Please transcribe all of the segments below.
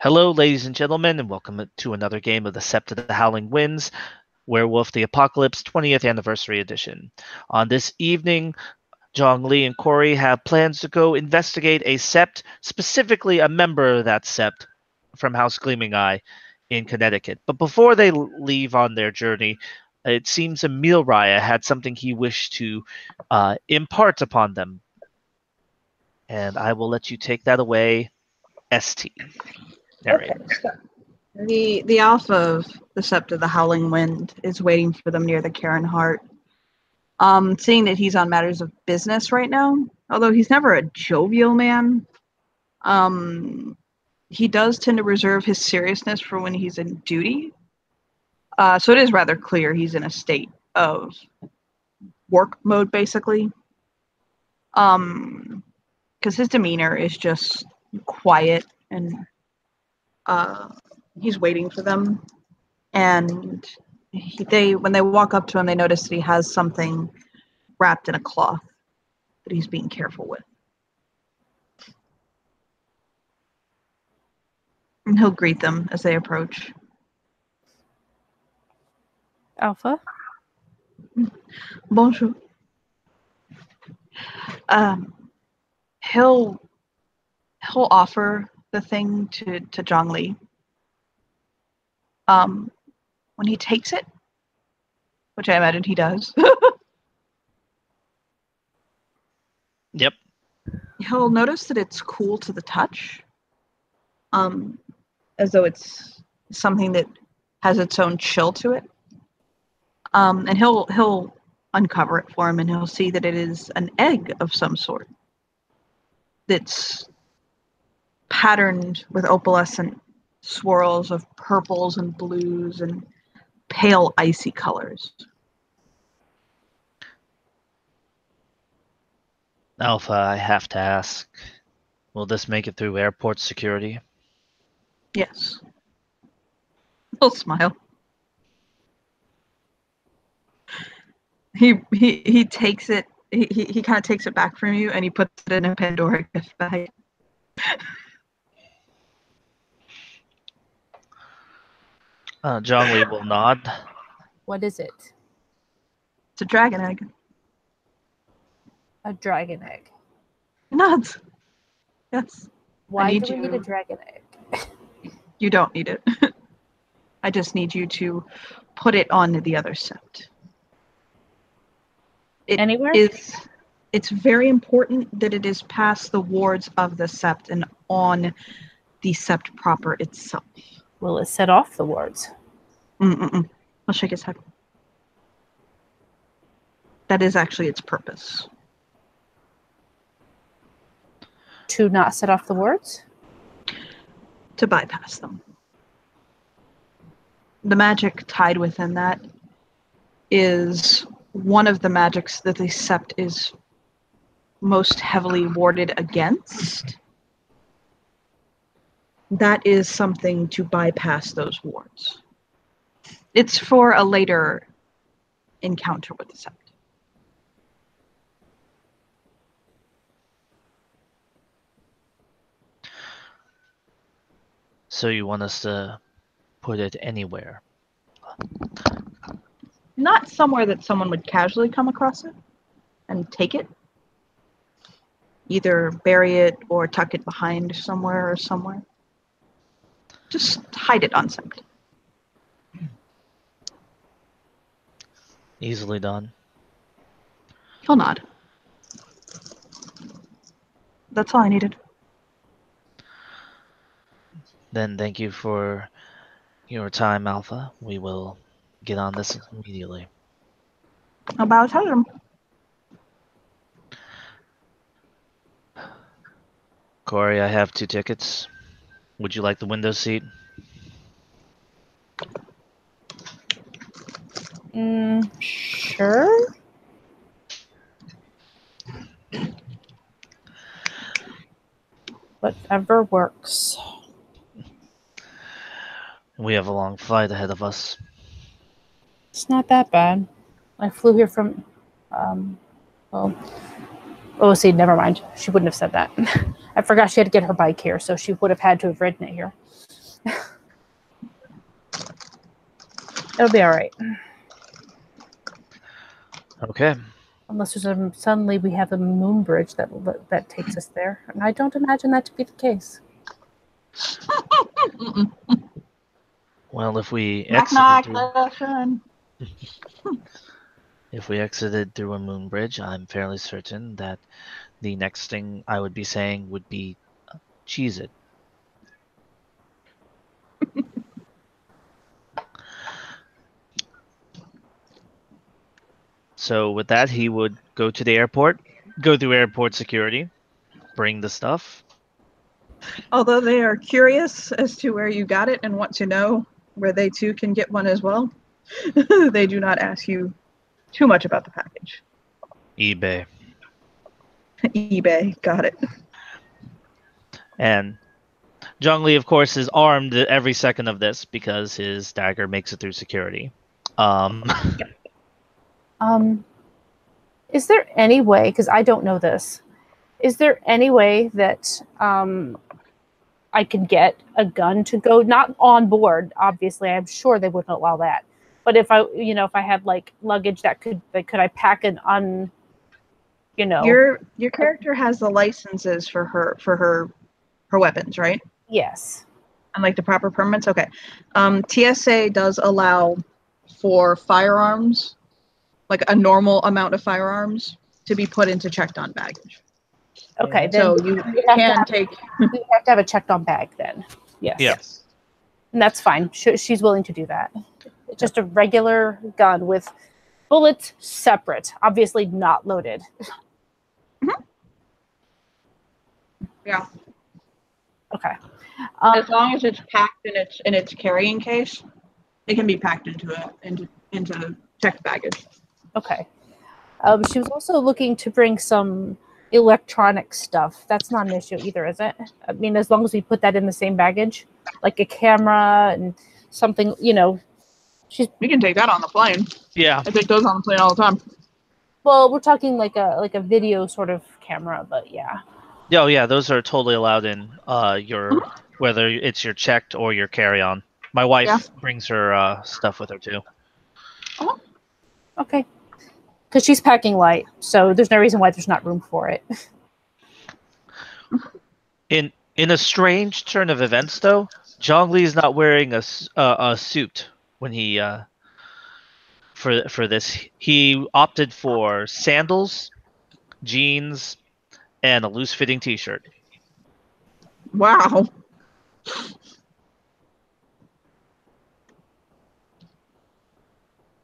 Hello, ladies and gentlemen, and welcome to another game of the Sept of the Howling Winds, Werewolf the Apocalypse 20th Anniversary Edition. On this evening, Jong Lee and Cori have plans to go investigate a sept, specifically a member of that sept from House Gleaming Eye in Connecticut. But before they leave on their journey, it seems Emil Raya had something he wished to impart upon them. And I will let you take that away, ST. Narrator. Okay, so the alpha of the Sept of the Howling Wind is waiting for them near the Karen Hart. Seeing that he's on matters of business right now, although he's never a jovial man, he does tend to reserve his seriousness for when he's in duty. So it is rather clear he's in a state of work mode, basically. Because his demeanor is just quiet and he's waiting for them, and when they walk up to him, they notice that he has something wrapped in a cloth that he's being careful with. And he'll greet them as they approach. Alpha? Bonjour. He'll offer the thing to Jong Lee. When he takes it, which I imagine he does, Yep. he'll notice that it's cool to the touch, as though it's something that has its own chill to it. And he'll uncover it for him, and he'll see that it is an egg of some sort that's patterned with opalescent swirls of purples and blues and pale icy colors. Alpha, I have to ask, will this make it through airport security? Yes. He'll smile. He takes it, he kind of takes it back from you, and he puts it in a Pandora gift bag. Jong Lee will nod. What is it? It's a dragon egg. A dragon egg. He nods. Yes. Why do we need a dragon egg? You don't need it. I just need you to put it on the other sept. Anywhere? It's very important that it is past the wards of the sept and on the sept proper itself. Will it set off the wards? I'll shake his head. That is actually its purpose. To not set off the wards? To bypass them. The magic tied within that is one of the magics that the sept is most heavily warded against. That is something to bypass those wards. It's for a later encounter with the sept. So you want us to put it anywhere? Not somewhere that someone would casually come across it and take it. Either bury it or tuck it behind somewhere. Just hide it on sept. Easily done. He'll nod. That's all I needed. Then thank you for your time, Alpha. We will get on this immediately. About time. Cori, I have 2 tickets. Would you like the window seat? Sure. Whatever works. We have a long flight ahead of us. It's not that bad. I flew here from, see, never mind. She wouldn't have said that. I forgot she had to get her bike here, so she would have had to have ridden it here. It'll be all right. Okay. Unless suddenly we have a moon bridge that takes us there, and I don't imagine that to be the case. Well, if we Knock, if we exited through a moon bridge, I'm fairly certain that the next thing I would be saying would be cheese it. So with that, he would go to the airport, go through airport security, bring the stuff. Although they are curious as to where you got it and want to know where they too can get one as well, they do not ask you too much about the package. eBay. eBay, got it. And Jong Lee, of course, is armed every second of this because his dagger makes it through security. Is there any way, because I don't know this, is there any way that I can get a gun to go, not on board, obviously, I'm sure they wouldn't allow that. But if I had like luggage could I pack Your character has the licenses for her weapons, right? Yes. And like the proper permits? Okay. TSA does allow for firearms, like a normal amount of firearms, to be put into checked on baggage. Okay, then so you can take. We have to have a checked on bag then. Yes. Yes. And that's fine. She's willing to do that. Just a regular gun with bullets separate, obviously not loaded. Mm-hmm. Yeah. Okay. As long as it's packed in its carrying case, it can be packed into checked baggage. Okay. She was also looking to bring some electronic stuff. That's not an issue either, is it? I mean, as long as we put that in the same baggage, like a camera and something, We can take that on the plane. Yeah. I take those on the plane all the time. Well, we're talking like a video sort of camera, but yeah. Oh yeah, those are totally allowed in your whether it's your checked or your carry-on. My wife brings her stuff with her too. Okay. Because she's packing light, so there's no reason why there's not room for it. In a strange turn of events, though, Jong Lee is not wearing a suit when he for this. He opted for sandals, jeans, and a loose-fitting T-shirt. Wow.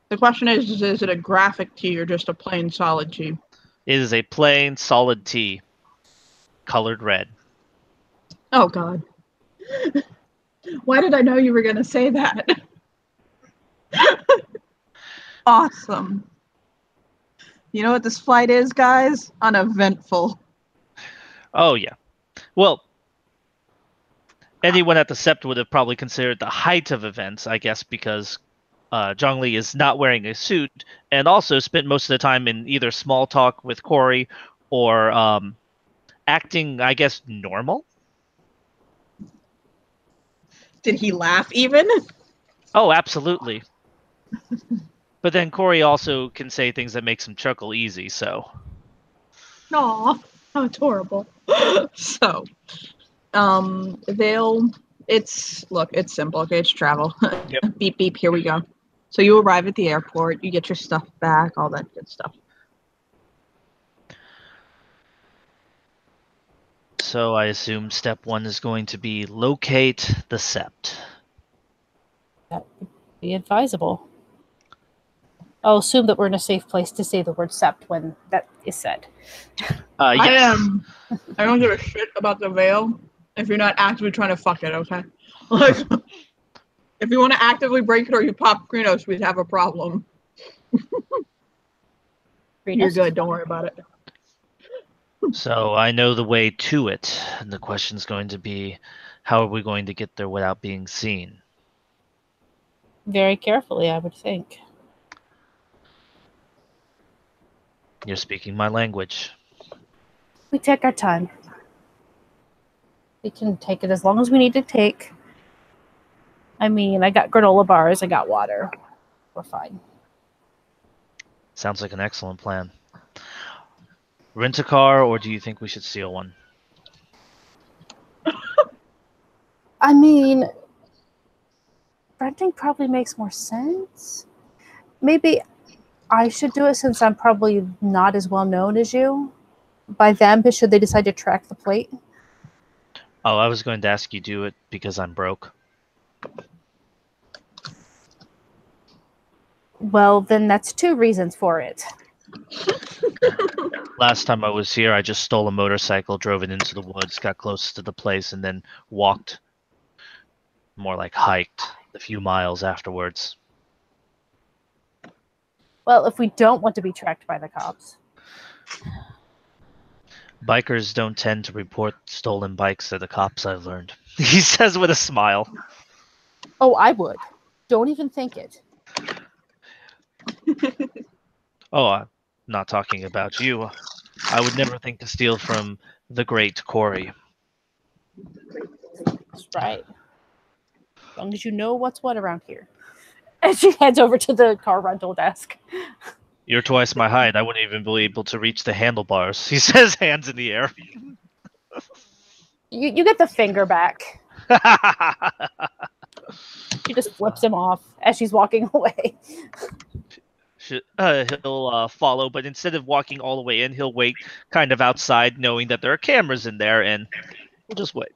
The question is it a graphic tee or just a plain solid tee? It is a plain, solid tee, colored red. Oh, God. Why did I know you were going to say that? Awesome. You know what this flight is, guys? Uneventful. Oh, yeah. Well, anyone at the Sept would have probably considered the height of events, I guess, because Jong Lee is not wearing a suit and also spent most of the time in either small talk with Cori or acting, I guess, normal. Did he laugh even? Oh, absolutely. But then Cori also can say things that makes him chuckle easy, so. Aw, how adorable. So, it's simple, okay? It's travel. Yep. Beep, beep, here we go. So you arrive at the airport, you get your stuff back, all that good stuff. So I assume step 1 is going to be locate the Sept. That would be advisable. I'll assume that we're in a safe place to say the word Sept when that is said. Yes. I don't give a shit about the veil if you're not actively trying to fuck it, okay? Like, if you want to actively break it or you pop Krinos, we'd have a problem. You're good, don't worry about it. So I know the way to it, and the question's going to be, how are we going to get there without being seen? Very carefully, I would think. You're speaking my language. We take our time. We can take it as long as we need to take. I mean, I got granola bars, I got water. We're fine. Sounds like an excellent plan. Rent a car, or do you think we should steal one? I mean, renting probably makes more sense. Maybe I should do it since I'm probably not as well known as you. By them, should they decide to track the plate? Oh, I was going to ask you do it because I'm broke. Well, then that's 2 reasons for it. Last time I was here, I just stole a motorcycle, drove it into the woods, got close to the place, and then walked, more like hiked, a few miles afterwards. Well, if we don't want to be tracked by the cops. Bikers don't tend to report stolen bikes to the cops, I've learned. He says with a smile. Oh, I would. Don't even think it. Oh, I'm not talking about you. I would never think to steal from the great Cori. That's right. As long as you know what's what around here. And she heads over to the car rental desk. You're twice my height. I wouldn't even be able to reach the handlebars. He says, hands in the air. You get the finger back. She just flips him off as she's walking away. He'll follow, but instead of walking all the way in, he'll wait kind of outside, knowing that there are cameras in there, and we'll just wait.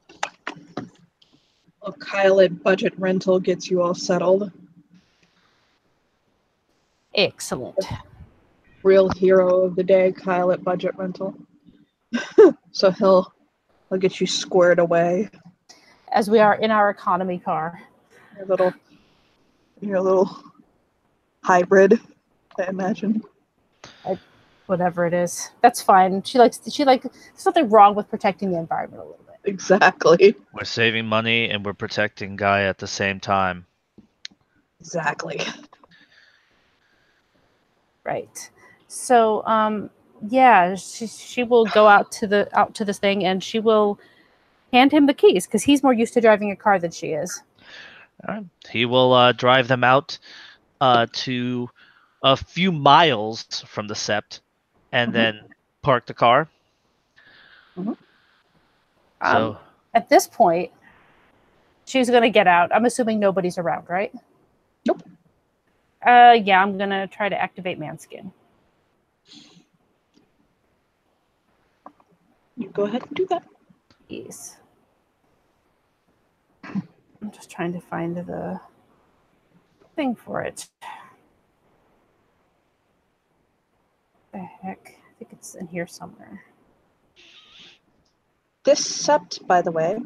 Well, Kyle at Budget Rental gets you all settled. Excellent. Real hero of the day, Kyle at Budget Rental. So he'll get you squared away. As we are in our economy car. Your little hybrid, I imagine. Whatever it is. That's fine. She likes there's nothing wrong with protecting the environment a little bit. Exactly. We're saving money and we're protecting Gaia at the same time. Exactly. Right. So yeah, she will go out to this thing and she will hand him the keys because he's more used to driving a car than she is. All right. He will drive them out to a few miles from the sept and then park the car. So at this point, she's going to get out. I'm assuming nobody's around, right? Nope. Yeah, I'm going to try to activate Manskin. You go ahead and do that. Yes. I'm just trying to find the thing for it. The heck? I think it's in here somewhere. This sept, by the way,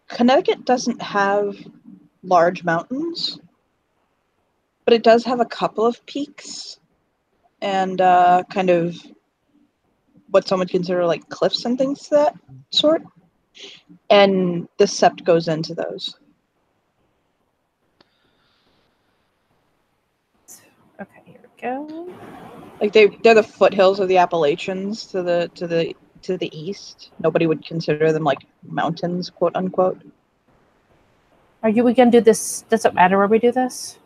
Connecticut doesn't have large mountains, but it does have a couple of peaks and kind of what some would consider like cliffs and things to that sort. And the sept goes into those. Okay, here we go. Like they're the foothills of the Appalachians to the east. Nobody would consider them like mountains, quote unquote. We gonna do this? Does it matter where we do this?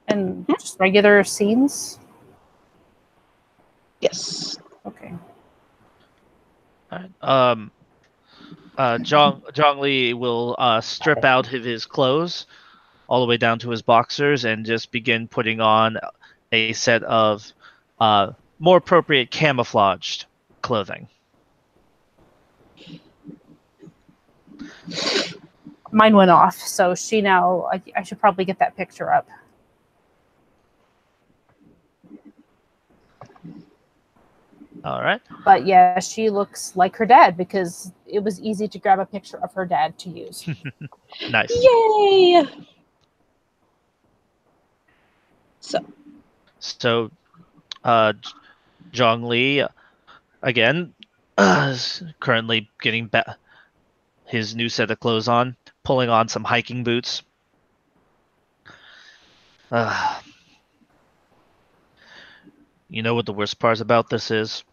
And just regular scenes? Yes. Okay. All right. Jong Lee will strip out of his clothes all the way down to his boxers and just begin putting on a set of more appropriate camouflaged clothing. Mine went off, so I should probably get that picture up. All right. But yeah, she looks like her dad because it was easy to grab a picture of her dad to use. Nice. Yay! So, Jong Lee, again, is currently getting his new set of clothes on, pulling on some hiking boots. You know what the worst part about this is?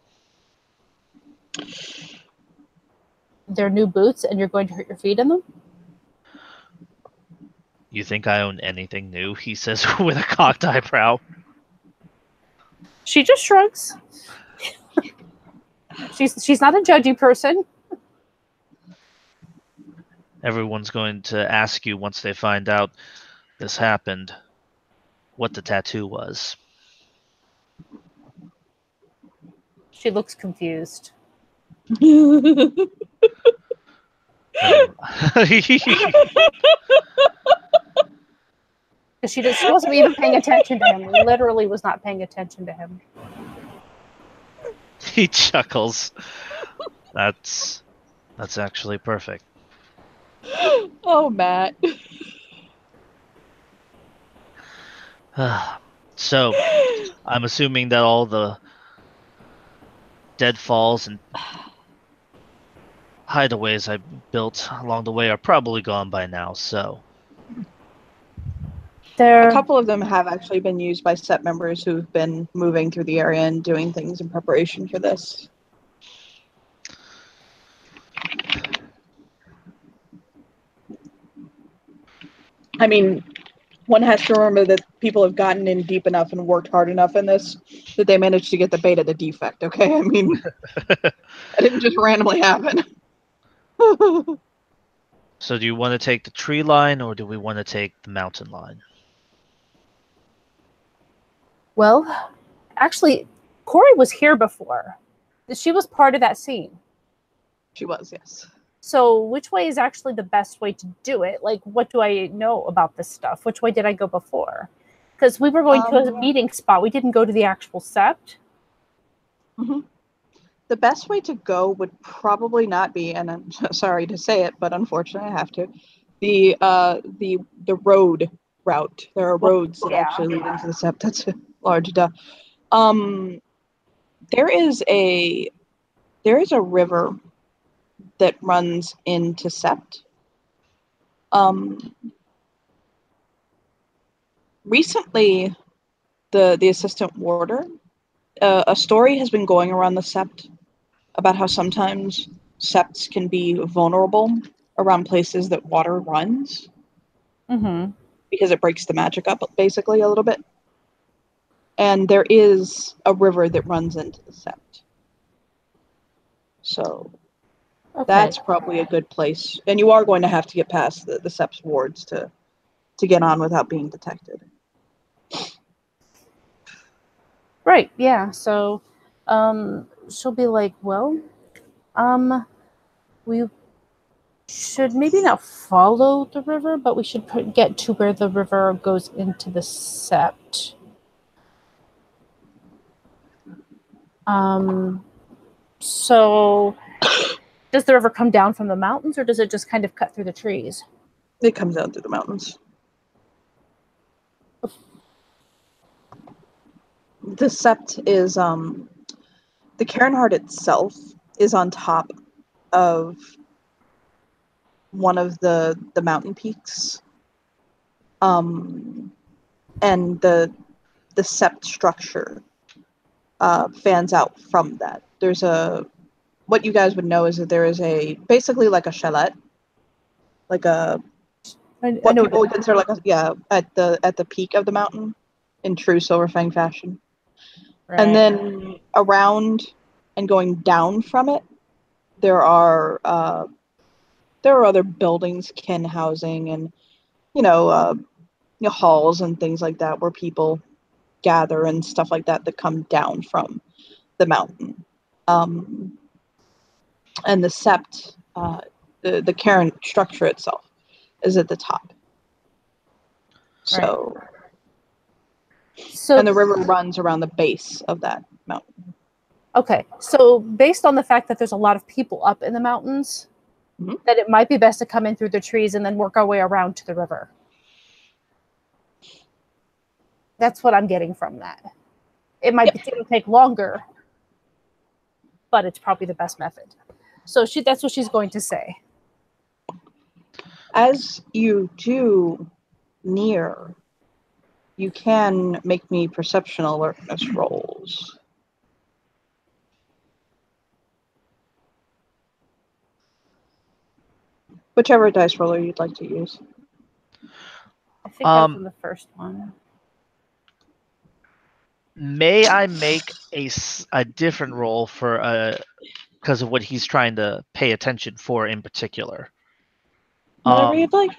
They're new boots and you're going to hurt your feet in them? You think I own anything new? He says with a cocked eyebrow. She just shrugs. She's not a judgy person. Everyone's going to ask you once they find out this happened what the tattoo was. She looks confused. She wasn't even paying attention to him. Literally was not paying attention to him. He chuckles. That's actually perfect. Oh, Matt. So, I'm assuming that all the deadfalls and hideaways I built along the way are probably gone by now, so. A couple of them have actually been used by SEP members who've been moving through the area and doing things in preparation for this. I mean, one has to remember that people have gotten in deep enough and worked hard enough in this that they managed to get the beta the defect, okay? I mean, that didn't just randomly happen. So do you want to take the tree line or do we want to take the mountain line? Well, actually, Cori was here before. She was part of that scene. She was, yes. So which way is actually the best way to do it? Like, what do I know about this stuff? Which way did I go before? Because we were going to a meeting spot. We didn't go to the actual sept. Mm-hmm. The best way to go would probably not be, and I'm sorry to say it, but unfortunately I have to, the road route. There are roads that actually lead into the sept. That's a large duh. There is a river that runs into sept. Recently, the assistant warder, a story has been going around the sept about how sometimes septs can be vulnerable around places that water runs. Mm-hmm. Because it breaks the magic up, basically, a little bit. And there is a river that runs into the sept. So that's probably a good place. And you are going to have to get past the sept's wards to get on without being detected. Right, yeah. So she'll be like, well, we should maybe not follow the river, but we should get to where the river goes into the sept. So does the river come down from the mountains or does it just kind of cut through the trees? It comes down through the mountains. The sept is, the Cairnheart itself is on top of one of the mountain peaks. And the sept structure fans out from that. There's what you guys would know is that there is basically like a chalet, like what people would consider like at the peak of the mountain in true Silverfang fashion. Right. And then around and going down from it, there are other buildings, kin housing, and halls and things like that where people gather and stuff like that come down from the mountain. And the sept, the cairn structure itself, is at the top. So, and the river runs around the base of that mountain. Okay, so based on the fact that there's a lot of people up in the mountains, that it might be best to come in through the trees and then work our way around to the river. That's what I'm getting from that. It might take longer, but it's probably the best method. So that's what she's going to say. As you do near, you can make me perception alertness rolls. Whichever dice roller you'd like to use. I think I was on the first one. May I make a different roll for because of what he's trying to pay attention for in particular? Whatever you'd like.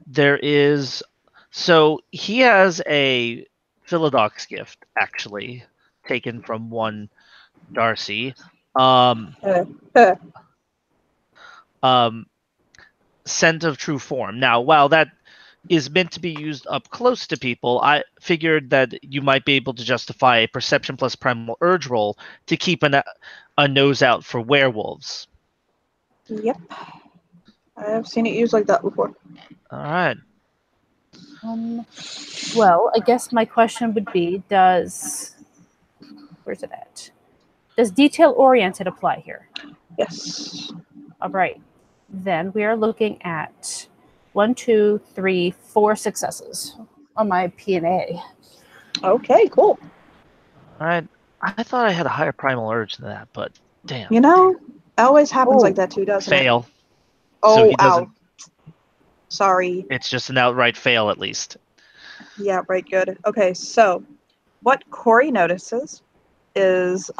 There is, so he has a Philodox gift actually taken from one Darcy. Scent of True Form. Now, while that is meant to be used up close to people, I figured that you might be able to justify a Perception plus Primal Urge roll to keep a nose out for werewolves. Yep. I've seen it used like that before. All right. Well, I guess my question would be, where's it at? Does detail-oriented apply here? Yes. All right. Then we are looking at 1, 2, 3, 4 successes on my P&A. Okay, cool. All right. I thought I had a higher Primal Urge than that, but damn. You know, it always happens like that too, doesn't it? Fail. Oh, So he doesn't. ow. Sorry. It's just an outright fail, at least. Yeah, right, good. Okay, so what Cori notices is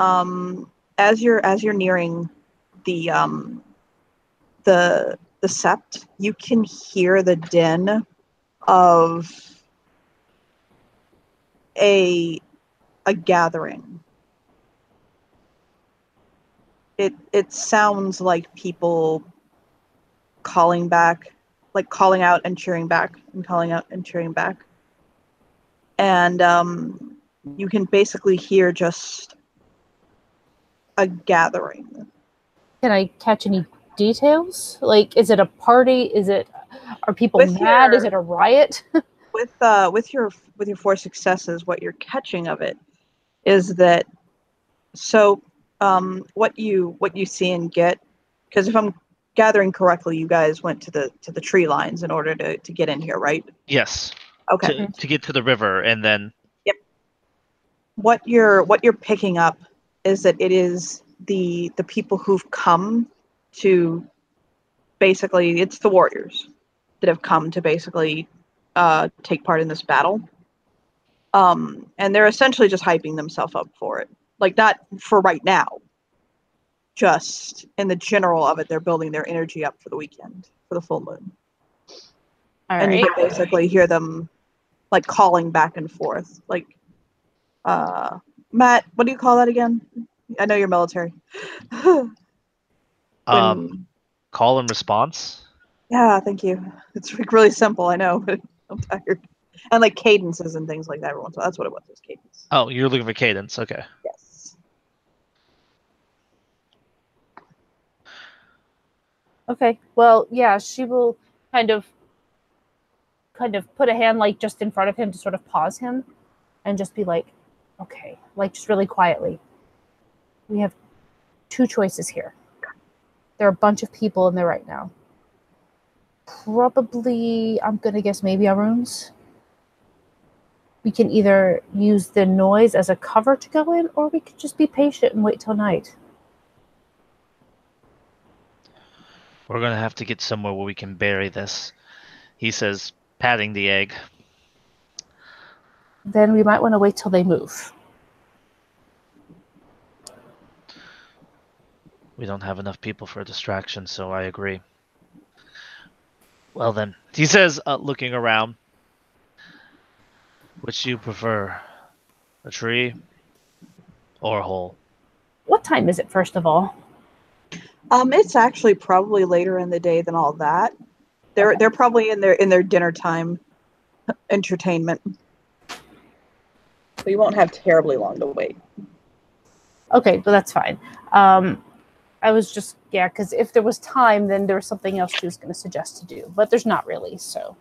as you're nearing the sept, you can hear the din of a gathering. It sounds like people calling back, like calling out and cheering back and calling out and cheering back. And you can basically hear just a gathering. Can I catch any details? Like, is it a party? Are people mad? Is it a riot? with your 4 successes, what you're catching of it is that what you see and get, because if I'm gathering correctly, you guys went to the tree lines in order to get in here, right? Yes. Okay. To get to the river and then. Yep. What you're picking up is that it is the people who've come to basically, it's the warriors that have come to basically take part in this battle. And they're essentially just hyping themselves up for it. Like, not for right now, just in the general of it, they're building their energy up for the weekend, for the full moon. And you can basically hear them like calling back and forth. Like, Matt, what do you call that again? I know you're military. Call and response? Yeah, thank you. It's like really simple, I know, but I'm tired. And like cadences and things like that every once in a while. That's what it was cadence. Oh, you're looking for cadence, okay. Yes. Okay. Well, yeah, she will kind of put a hand like just in front of him to sort of pause him and just be like, okay, like just really quietly. We have 2 choices here. There are a bunch of people in there right now. Probably, I'm going to guess maybe our rooms. We can either use the noise as a cover to go in, or we could just be patient and wait till night. We're going to have to get somewhere where we can bury this, he says, patting the egg. Then we might want to wait till they move. We don't have enough people for a distraction, so I agree. Well then, he says, looking around. Which do you prefer? A tree or a hole? What time is it, first of all? It's actually probably later in the day than all that. They're probably in their dinner time entertainment. So you won't have terribly long to wait. Okay, but that's fine. I was just, because if there was time, then there was something else she was going to suggest to do, but there's not really, so.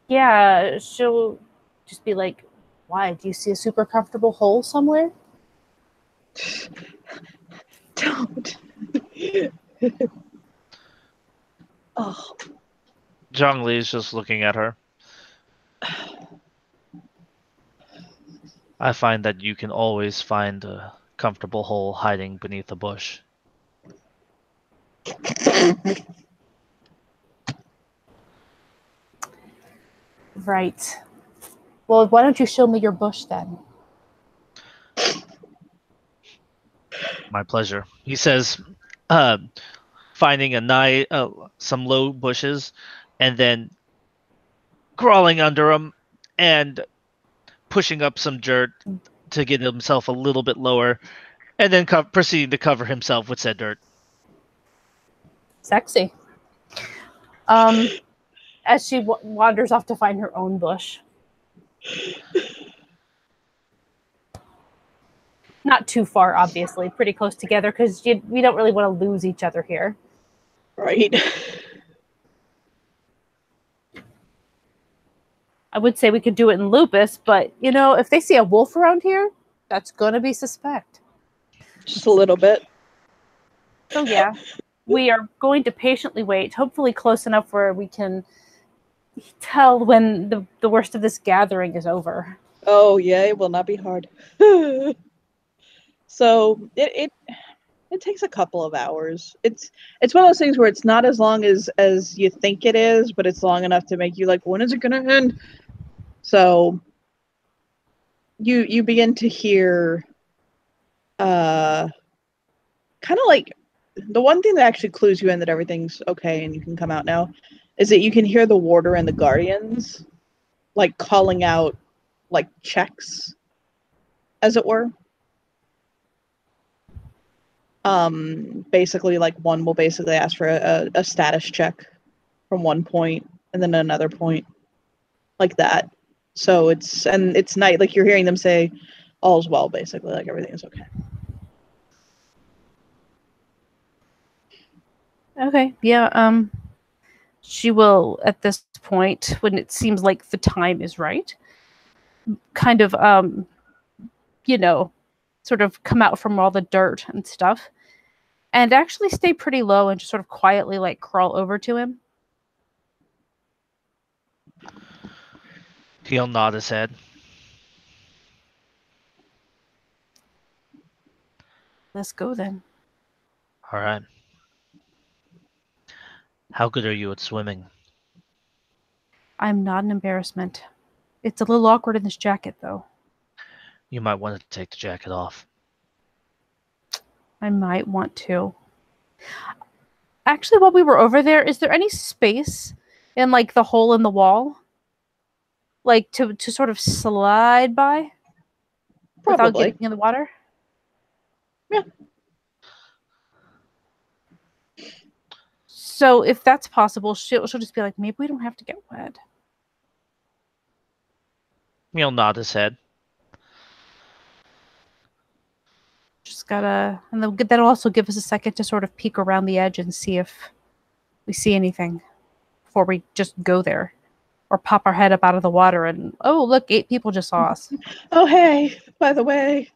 Yeah, she'll just be like, why, do you see a super comfortable hole somewhere? Don't. Oh. Jong Lee is just looking at her. I find that you can always find a comfortable hole hiding beneath a bush. Right. Well, why don't you show me your bush then? My pleasure. He says, finding some low bushes, and then crawling under them and pushing up some dirt to get himself a little bit lower, and then proceeding to cover himself with said dirt. Sexy. As she wanders off to find her own bush. Not too far, obviously, pretty close together, because we don't really want to lose each other here. Right. I would say we could do it in Lupus, but if they see a wolf around here, that's gonna be suspect. Just a little bit. So yeah, we are going to patiently wait, hopefully close enough where we can tell when the worst of this gathering is over. Oh yeah, it will not be hard. So it takes a couple of hours. It's one of those things where it's not as long as you think it is, but it's long enough to make you like, when is it gonna end? So you begin to hear kind of like the one thing that actually clues you in that everything's okay and you can come out now is that you can hear the warder and the guardians like calling out like checks, as it were. Basically, like one will basically ask for a status check from one point and then another point, like that. So it's night, like you're hearing them say all's well, basically, like everything is okay. Okay, yeah, she will, at this point, when it seems like the time is right, kind of, sort of come out from all the dirt and stuff, and actually stay pretty low and just sort of quietly, like, crawl over to him. He'll nod his head. Let's go then. All right. How good are you at swimming? I'm not an embarrassment. It's a little awkward in this jacket, though. You might want to take the jacket off. I might want to. Actually, while we were over there, is there any space in, like, the hole in the wall? Like, to sort of slide by? Without Probably. getting in the water? Yeah. So if that's possible, she'll just be like, maybe we don't have to get wet. He'll nod his head. Just gotta, and that'll also give us a second to sort of peek around the edge and see if we see anything before we just go there. Or pop our head up out of the water and, oh, look, 8 people just saw us. Oh, hey, by the way,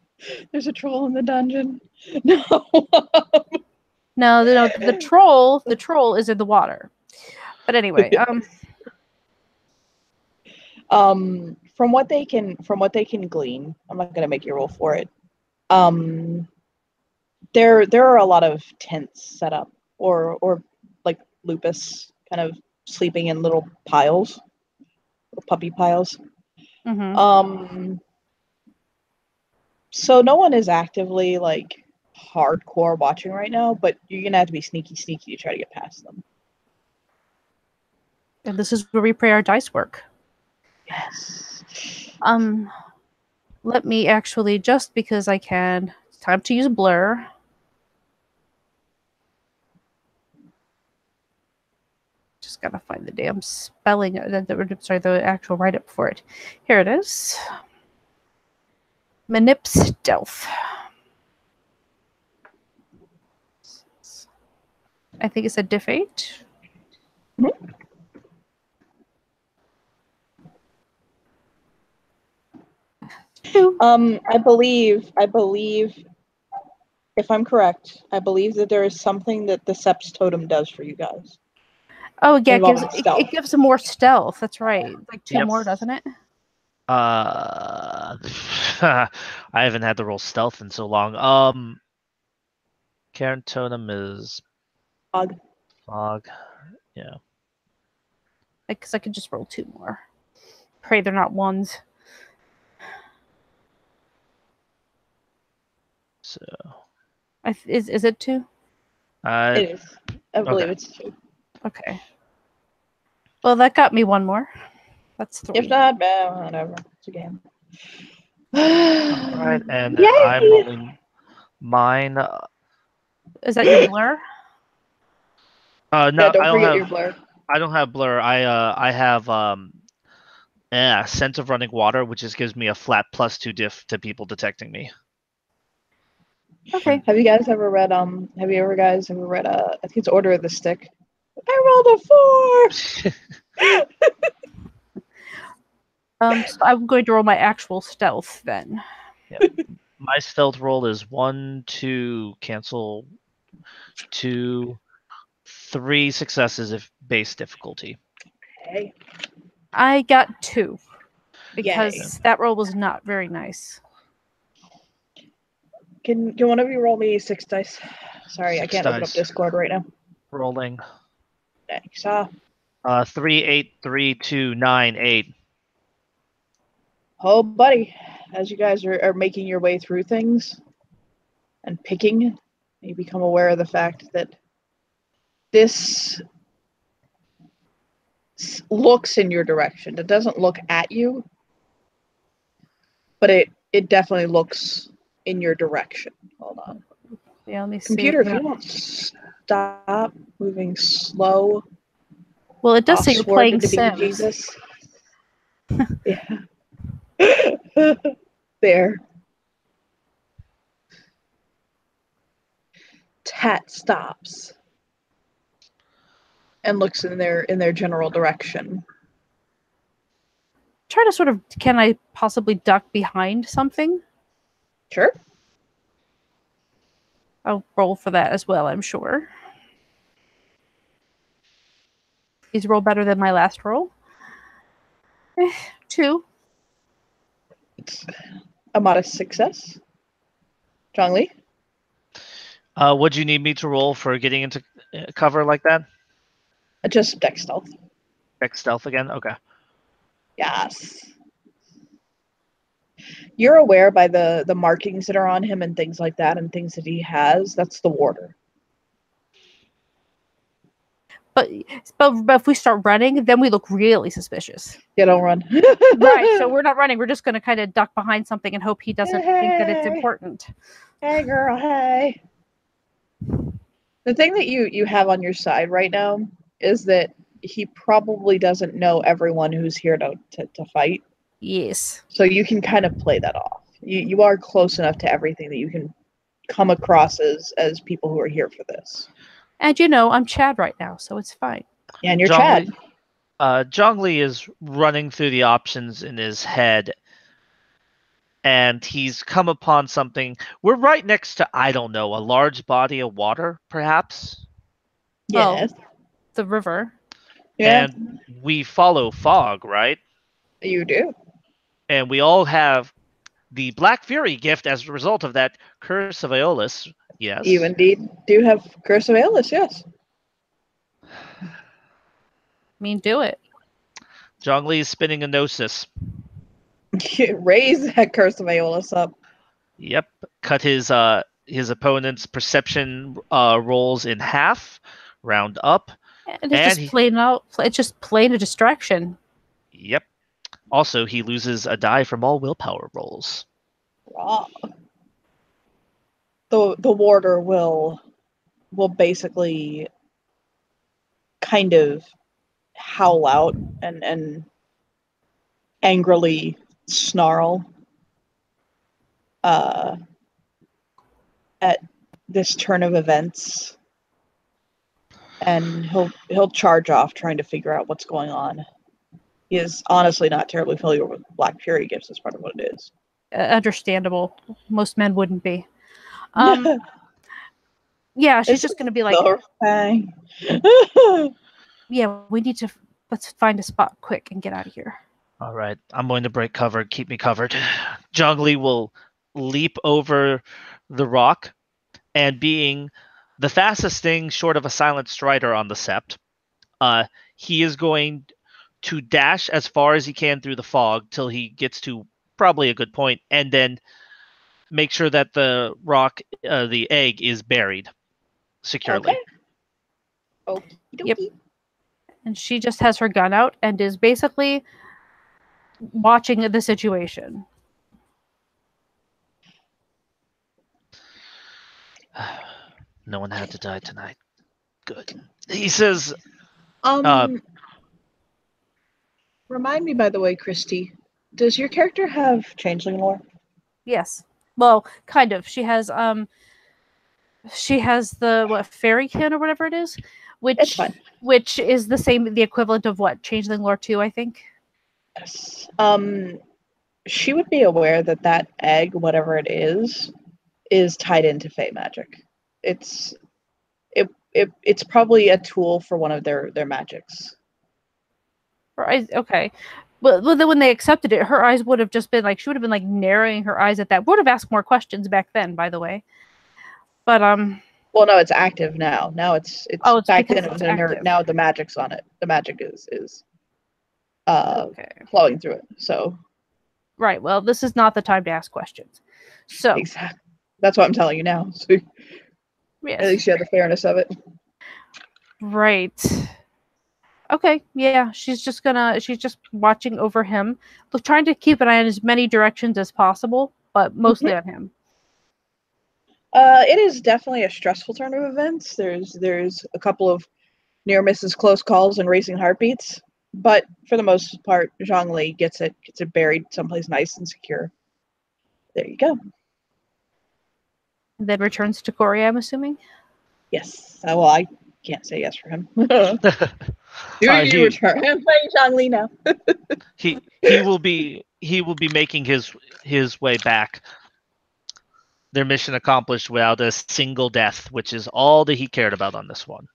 there's a troll in the dungeon. No. No, the troll is in the water. But anyway, from what they can glean, I'm not gonna make you roll for it. There are a lot of tents set up, or like Lupus kind of sleeping in little piles, little puppy piles. mm-hmm. So no one is actively like hardcore watching right now, but you're gonna have to be sneaky to try to get past them. And this is where we pray our dice work. Yes. Let me actually, just because I can, it's time to use blur. Just gotta find the damn spelling, the actual write-up for it. Here it is. Manip Stealth. I think it's a diff 8. Mm-hmm. I believe, if I'm correct, I believe that there is something that the Seps totem does for you guys. Oh yeah, it gives them more stealth. That's right. Like 2 more, doesn't it? I haven't had to roll stealth in so long. Karen totem is Fog. Fog. Yeah. Because I could just roll 2 more. Pray they're not 1s. So. Is it 2? It is. I believe Okay. it's 2. Okay. Well, that got me 1 more. That's 3. If not, whatever. It's a game. All right, and Yay! I'm rolling mine. Is that your blur? No, Yeah, don't I don't forget have. your blur. I don't have blur. I have scent of running water, which just gives me a flat +2 diff to people detecting me. Okay. Have you guys ever read I think it's Order of the Stick? I rolled a 4. So I'm going to roll my actual stealth then. Yep. My stealth roll is 1, 2, cancel 2, 3 successes if base difficulty. Okay. I got 2 because Yay. that roll was not very nice. Can one of you roll me 6 dice? Sorry, I 6 can't open up dice. Discord right now. Rolling. Thanks. 3, 8, 3, 2, 9, 8. Oh, buddy, as you guys are making your way through things and picking, you become aware of the fact that this looks in your direction. It doesn't look at you, but it definitely looks in your direction. Hold on. Yeah, let me see. Computer, if you won't stop moving slow. Well, it does I'll say you're swear playing to be Sims. Jesus. Yeah. There. Tat stops and looks in their general direction. Try to sort of, can I possibly duck behind something? Sure. I'll roll for that as well, I'm sure. These roll better than my last roll. 2. It's a modest success. Jong Lee? Would you need me to roll for getting into cover like that? Just deck stealth. Deck stealth again? Okay. Yes. You're aware by the markings that are on him and things like that and things that he has, that's the warder. But if we start running, then we look really suspicious. Yeah, don't run. Right, so we're not running. We're just going to kind of duck behind something and hope he doesn't think that it's important. Hey, girl, hey. The thing that you have on your side right now is that he probably doesn't know everyone who's here to fight. Yes. So you can kind of play that off. You are close enough to everything that you can come across as people who are here for this. And I'm Chad right now, so it's fine. Yeah, and you're Chad. Jong Lee is running through the options in his head, and he's come upon something. We're right next to, I don't know, a large body of water, perhaps? Yes. Oh, the river. Yeah. And we follow fog, right? You do. And we all have the Black Fury gift as a result of that Curse of Aeolus. Yes. You indeed do have Curse of Aeolus, yes. Do it. Jong Lee is spinning a Gnosis. Raise that Curse of Aeolus up. Yep. Cut his opponent's perception rolls in half, round up. And it's just plain a distraction. Yep. Also, he loses a die from all willpower rolls. Raw. The warder will basically kind of howl out and angrily snarl at this turn of events, and he'll charge off trying to figure out what's going on. He is honestly not terribly familiar with Black Fury gifts. That's part of what it is. Understandable. Most men wouldn't be. Yeah, she's just going to be like, yeah, let's find a spot quick and get out of here. All right, I'm going to break cover. Keep me covered. Jong Lee will leap over the rock, and being the fastest thing, short of a silent strider on the sept, he is going to dash as far as he can through the fog till he gets to probably a good point, and then make sure that the rock, the egg, is buried securely. Okay. Yep. And she just has her gun out and is basically watching the situation. No one had to die tonight. Good. He says, Remind me, by the way, Christy, does your character have changeling lore? Yes. Well, kind of. She has the fairykin or whatever it is, It's fine. which is the equivalent of what changeling lore 2, I think. Yes. She would be aware that egg, whatever it is tied into Fey magic. It's probably a tool for one of their magics. Right. Okay. But then when they accepted it, her eyes would have just been like, she would have been like narrowing her eyes at that. Would have asked more questions back then, by the way. But well, no, it's active now. Now it's back then it was inert. Active. Now the magic's on it. The magic is okay. flowing through it. So right. Well, this is not the time to ask questions. So exactly. That's what I'm telling you now. So yes. At least you have the fairness of it. Right. Okay, yeah, she's just watching over him, trying to keep an eye on as many directions as possible, but mostly on him. It is definitely a stressful turn of events. There's a couple of near misses, close calls, and racing heartbeats, but for the most part, Jong Lee gets it buried someplace nice and secure. There you go. Then returns to Cori, I'm assuming? Yes. Well, I can't say yes for him. You return. I'm playing Jong Lee now. he will be making his way back. Their mission accomplished without a single death, which is all that he cared about on this one.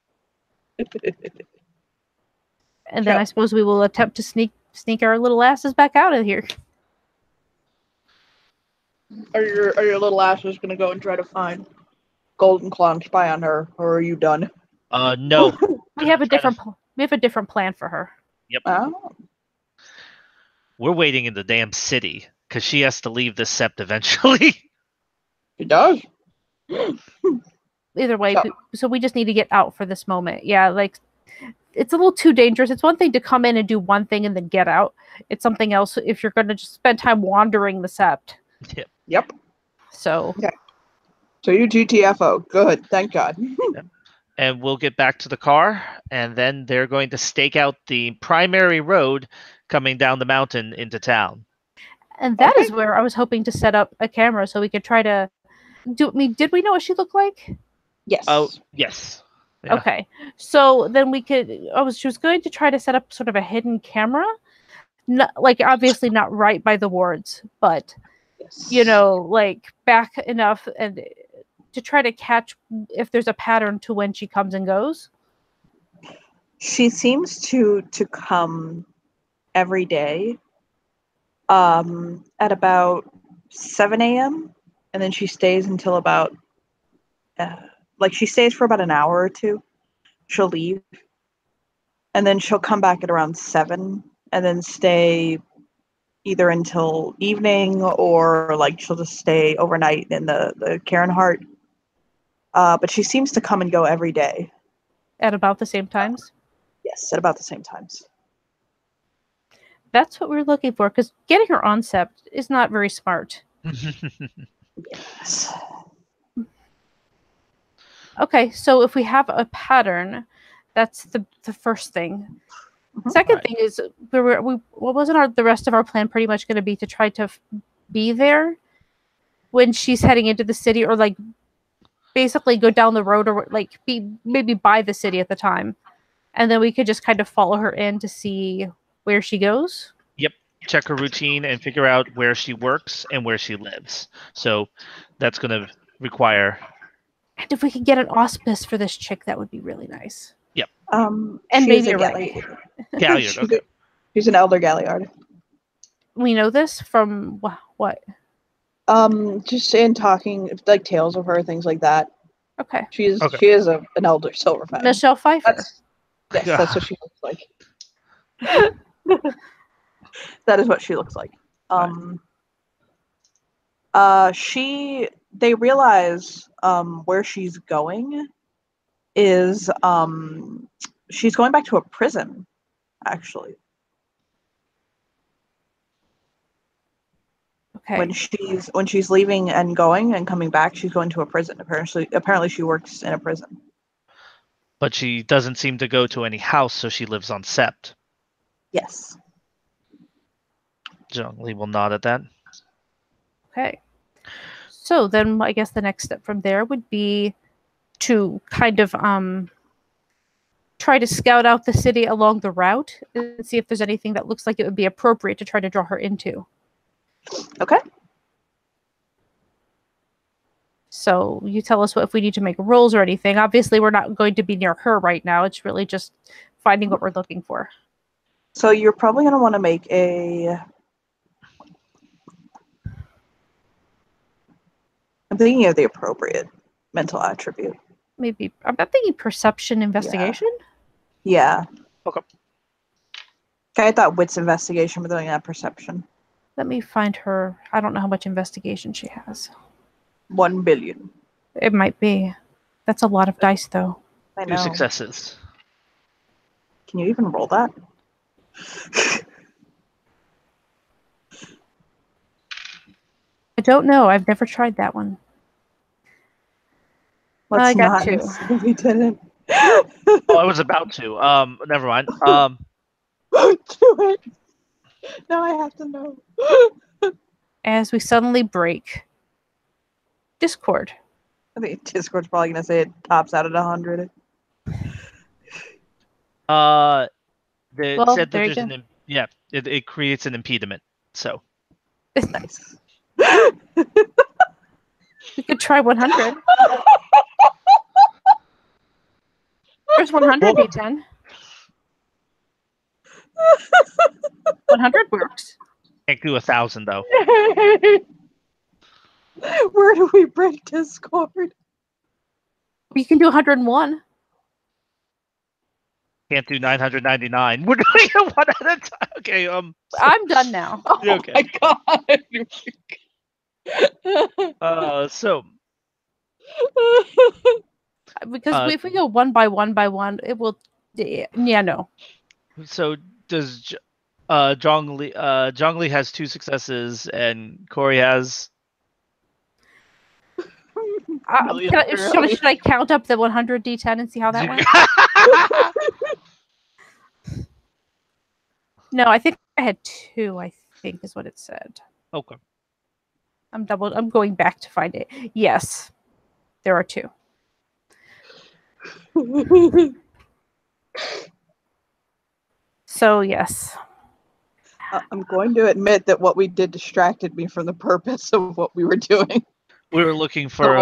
And then I suppose we will attempt to sneak our little asses back out of here. Are your little asses gonna go and try to find Golden Claw and spy on her, or are you done? No. we have a different plan for her. Yep. Oh. We're waiting in the damn city because she has to leave this sept eventually. She does. Either way, so we just need to get out for this moment. Yeah, like it's a little too dangerous. It's one thing to come in and do one thing and then get out. It's something else if you're going to just spend time wandering the sept. Yep. So. Okay. So you GTFO. Good. Thank God. And we'll get back to the car, and then they're going to stake out the primary road coming down the mountain into town. And that is where I was hoping to set up a camera so we could try to do. I mean, did we know what she looked like? Yes. Oh, yes. Yeah. Okay. So then we could. She was going to try to set up sort of a hidden camera, like obviously not right by the wards, but like back enough and to try to catch if there's a pattern to when she comes and goes. She seems to come every day at about 7 a.m. and then she stays until about she stays for about an hour or two. She'll leave and then she'll come back at around 7 and then stay either until evening or she'll just stay overnight in the Karen Hart. But she seems to come and go every day. At about the same times? Yes, at about the same times. That's what we're looking for, because getting her on sept is not very smart. Yes. Okay, so if we have a pattern, that's the first thing. Mm-hmm. Second thing is, what wasn't the rest of our plan pretty much going to be to try to be there when she's heading into the city, or basically go down the road, or be maybe by the city at the time, and then we could just kind of follow her in to see where she goes. Yep. Check her routine and figure out where she works and where she lives. So that's going to require. And if we could get an auspice for this chick, that would be really nice. Yep. And maybe a rank. Galliard. Okay. She's an elder Galliard. We know this from what? Just in talking, tales of her, things like that. Okay. She is Okay. she is an elder Silver Fang. Michelle Pfeiffer. That's what she looks like. That is what she looks like. They realize where she's going is she's going back to a prison, actually. Okay. When she's leaving and going and coming back, she's going to a prison. Apparently she works in a prison. But she doesn't seem to go to any house, so she lives on Sept. Yes. Jong Lee will nod at that. Okay. So then I guess the next step from there would be to kind of try to scout out the city along the route and see if there's anything that looks like it would be appropriate to try to draw her into. Okay. So you tell us if we need to make rolls or anything. Obviously, we're not going to be near her right now. It's really just finding what we're looking for. So you're probably going to want to make a... I'm thinking of the appropriate mental attribute. Maybe I'm not thinking perception investigation. Yeah. Okay. Okay, I thought wits investigation, but then I perception. Let me find her. I don't know how much investigation she has. 1 billion. It might be. That's a lot of dice, though. I know. 2 successes. Can you even roll that? I don't know. I've never tried that one. Let's I got not 2. We didn't. Oh, I was about to. Never mind. Do it. Now I have to know. As we suddenly break Discord. I think Discord's probably going to say it tops out at 100. They Well, said that there you there's go. it creates an impediment. So Nice. We could try 100. There's 100 D10. 100 works. can't do 1,000 though. Where do we break Discord? We can do 101. Can't do 999. We're doing it one at a time. Okay. I'm done now. Oh Okay. my god. So Because if we go one by one, it will. Yeah, no. So does Jong Lee? Jong Lee has 2 successes, and Cori has. Should I count up the 100 D10 and see how that went? No, I think I had 2. I think is what it said. Okay. I'm going back to find it. Yes, there are 2. So yes. I'm going to admit that what we did distracted me from the purpose of what we were doing. We were looking for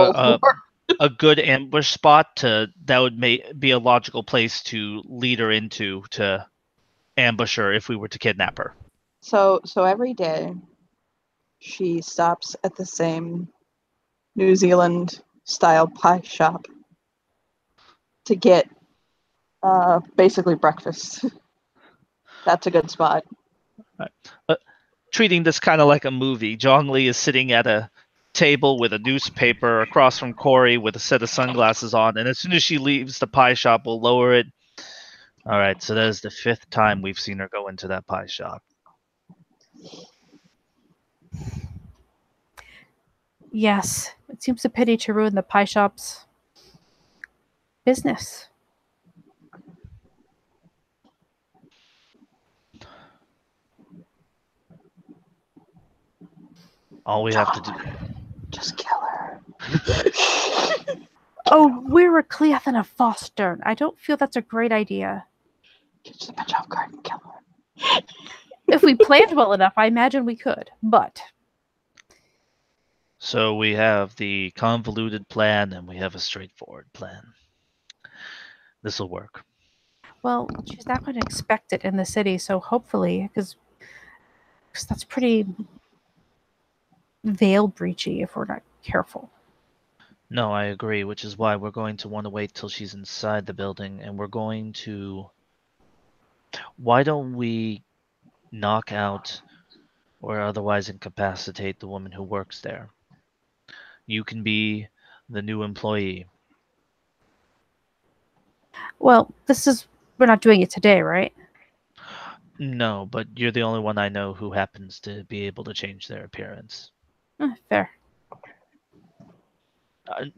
a good ambush spot that would be a logical place to lead her into to ambush her if we were to kidnap her. So every day she stops at the same New Zealand style pie shop to get basically breakfast. That's a good spot. Treating this kind of like a movie, Jong Lee is sitting at a table with a newspaper across from Cori with a set of sunglasses on, and as soon as she leaves the pie shop, we'll lower it. All right, so that is the 5th time we've seen her go into that pie shop. Yes, it seems a pity to ruin the pie shop's business. All we have to do. Just kill her. Oh, we're a Cleath and a Fostern. I don't feel that's a great idea. Catch the bitch off guard and kill her. If we planned well enough, I imagine we could. But So we have the convoluted plan and we have a straightforward plan. This will work. well, she's not going to expect it in the city, so hopefully, because that's pretty veil breachy if we're not careful. No, I agree, which is why we're going to want to wait till she's inside the building, and we're going to. Why don't we knock out or otherwise incapacitate the woman who works there? You can be the new employee. Well, we're not doing it today, right? No, but you're the only one I know who happens to be able to change their appearance. Fair.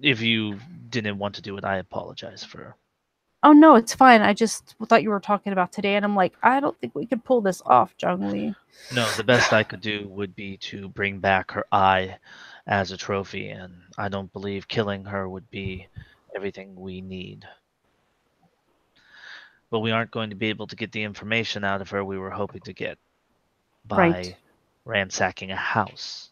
If you didn't want to do it, I apologize for. Oh no, it's fine. I just thought you were talking about today, and I'm like, I don't think we could pull this off, Jong Lee. No, the best I could do would be to bring back her eye as a trophy, and I don't believe killing her would be everything we need. But we aren't going to be able to get the information out of her we were hoping to get by Right. ransacking a house.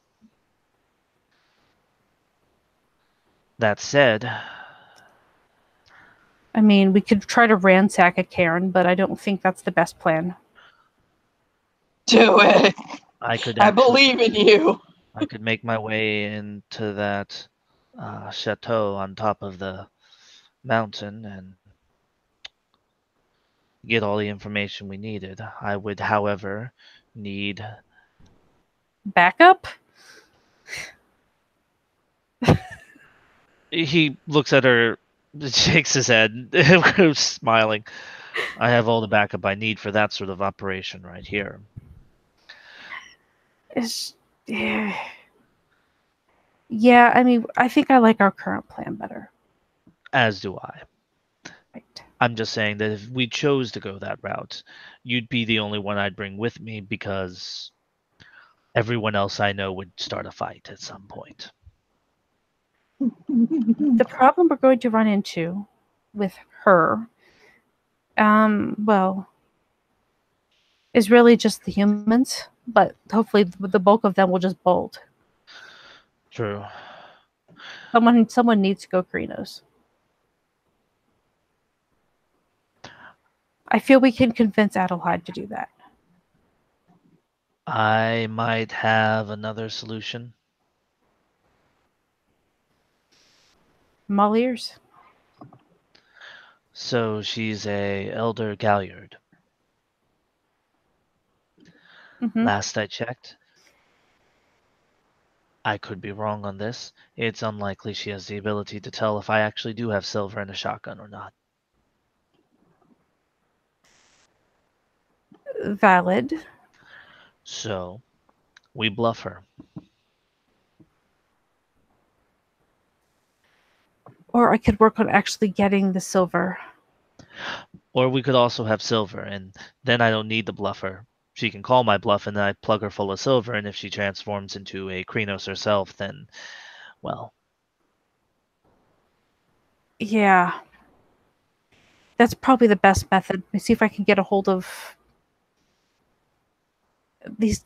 That said, I mean, we could try to ransack a Karen, but I don't think that's the best plan. Do it. I could I actually, believe in you. I could make my way into that chateau on top of the mountain and get all the information we needed. I would, however, need. Backup? He looks at her, shakes his head, smiling. I have all the backup I need for that sort of operation right here. Yeah, I mean, I think I like our current plan better. As do I. Right. I'm just saying that if we chose to go that route, you'd be the only one I'd bring with me because everyone else I know would start a fight at some point. The problem we're going to run into with her, well, is really just the humans, but hopefully the bulk of them will just bolt. True. Someone needs to go Krinos. I feel we can convince Adelheid to do that. I might have another solution. I'm all ears. So she's a elder Galliard. Mm-hmm. Last I checked, I could be wrong on this. It's unlikely she has the ability to tell if I actually do have silver in a shotgun or not. Valid. So, we bluff her. Or I could work on actually getting the silver. Or we could also have silver, and then I don't need the bluffer. She can call my bluff, and then I plug her full of silver, and if she transforms into a Krenos herself, then, well, Yeah. That's probably the best method. Let me see if I can get a hold of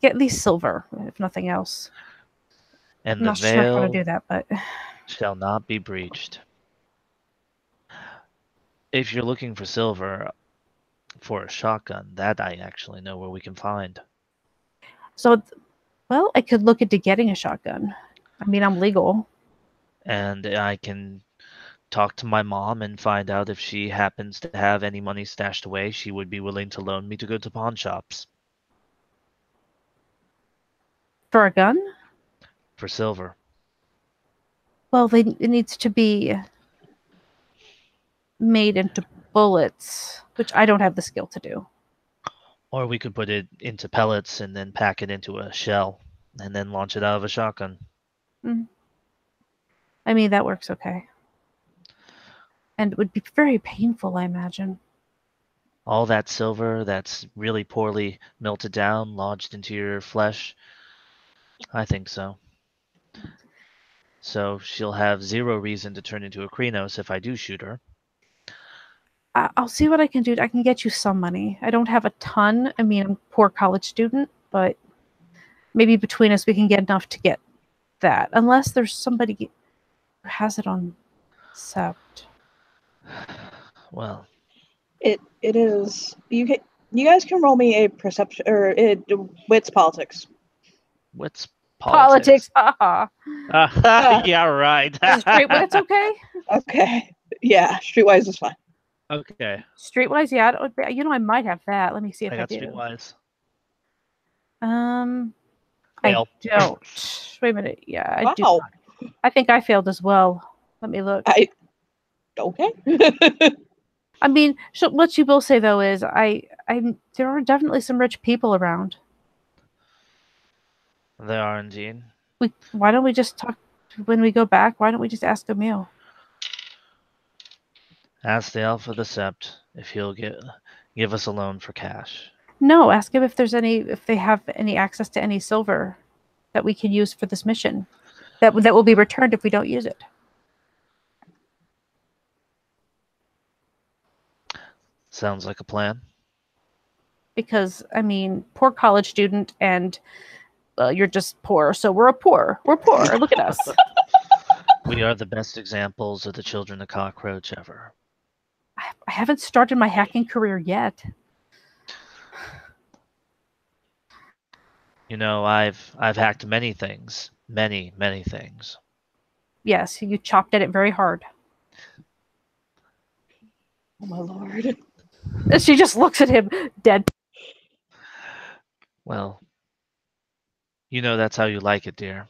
get these silver, if nothing else. and I'm the not sure how to veil do that, but shall not be breached. If you're looking for silver for a shotgun, that I actually know where we can find. so well, I could look into getting a shotgun. I mean, I'm legal. And I can talk to my mom and find out if she happens to have any money stashed away she would be willing to loan me to go to pawn shops For a gun? for silver. Well, it needs to be made into bullets, which I don't have the skill to do. Or we could put it into pellets and then pack it into a shell and then launch it out of a shotgun. I mean, that works okay. And it would be very painful, I imagine. All that silver that's really poorly melted down, lodged into your flesh. I think so. So she'll have zero reason to turn into a Krenos if I do shoot her. I'll see what I can do. I can get you some money. I don't have a ton. I mean, I'm a poor college student, but maybe between us we can get enough to get that. Unless there's somebody who has it on Sept. Well, It is. You guys can roll me a perception or wits politics. what's Politics. Haha. Yeah, right. Streetwise, it's okay. Okay. Yeah, Streetwise is fine. Okay, Streetwise, yeah. I might have that. Let me see if I I got do. Streetwise. I Fail. don't. Wait a minute. Yeah, I do. Wow. I think I failed as well. Let me look. Okay. I mean, what you will say though is there are definitely some rich people around. There are indeed. Why don't we just talk when we go back? Why don't we just ask Emil? Ask the Alpha of the Sept if he'll give us a loan for cash. No, ask him if they have any access to any silver that we can use for this mission. That will be returned if we don't use it. Sounds like a plan. Because I mean, poor college student, and you're just poor, so we're poor. We're poor. Look at us. We are the best examples of the children of cockroach ever. I haven't started my hacking career yet. You know, I've hacked many things. Many, many things. Yes, you chopped at it very hard. Oh my lord. And she just looks at him dead. Well, you know that's how you like it, dear.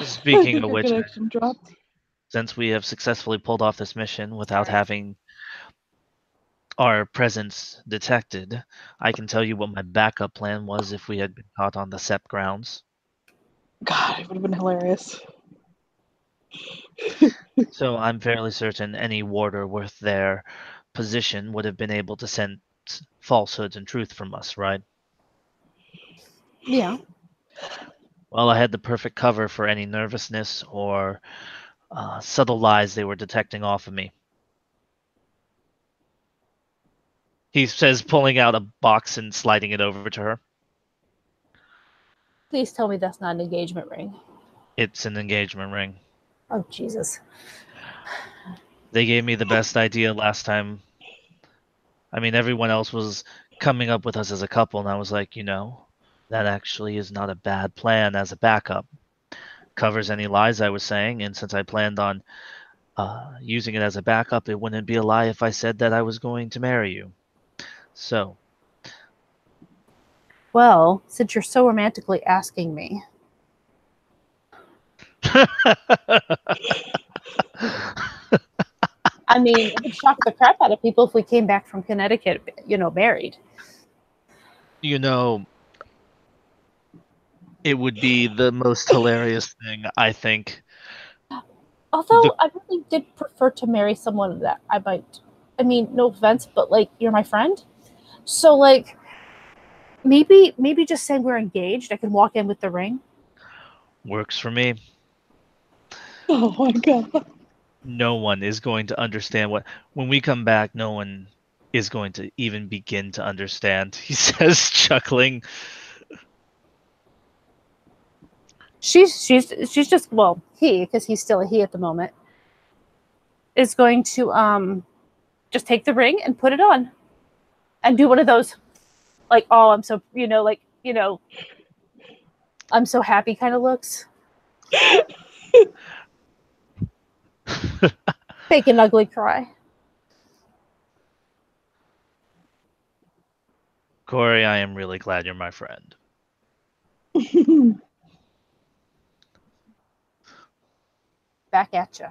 Speaking The of which, connection dropped. since we have successfully pulled off this mission without having our presence detected, I can tell you what my backup plan was if we had been caught on the Sept grounds. God, it would have been hilarious. So I'm fairly certain any warder worth their position would have been able to sense falsehoods and truth from us, right? Yeah. Well, I had the perfect cover for any nervousness or subtle lies they were detecting off of me. He says, pulling out a box and sliding it over to her. Please tell me that's not an engagement ring. It's an engagement ring. Oh, Jesus. They gave me the best idea last time. I mean, everyone else was coming up with us as a couple, and I was like, that actually is not a bad plan as a backup. Covers any lies I was saying, and since I planned on using it as a backup, it wouldn't be a lie if I said that I was going to marry you. So. Well, since you're so romantically asking me. I mean, it would shock the crap out of people if we came back from Connecticut, married. It would be the most hilarious thing, I think. Although I really did prefer to marry someone that no offense, but you're my friend. So maybe just saying we're engaged, I can walk in with the ring. Works for me. Oh my god. No one is going to understand when we come back, no one is going to even begin to understand, he says, chuckling. She's just, well, because he's still a he at the moment, is going to just take the ring and put it on and do one of those I'm so I'm so happy kind of looks. Fake an ugly cry. Cori, I am really glad you're my friend. Back at you.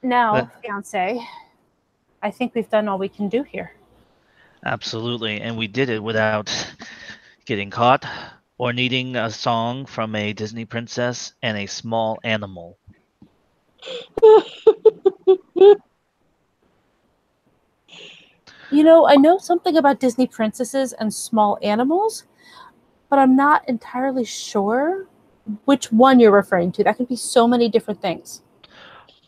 Now, fiance, I think we've done all we can do here. Absolutely, and we did it without getting caught or needing a song from a Disney princess and a small animal. I know something about Disney princesses and small animals, but I'm not entirely sure which one you're referring to. That could be so many different things.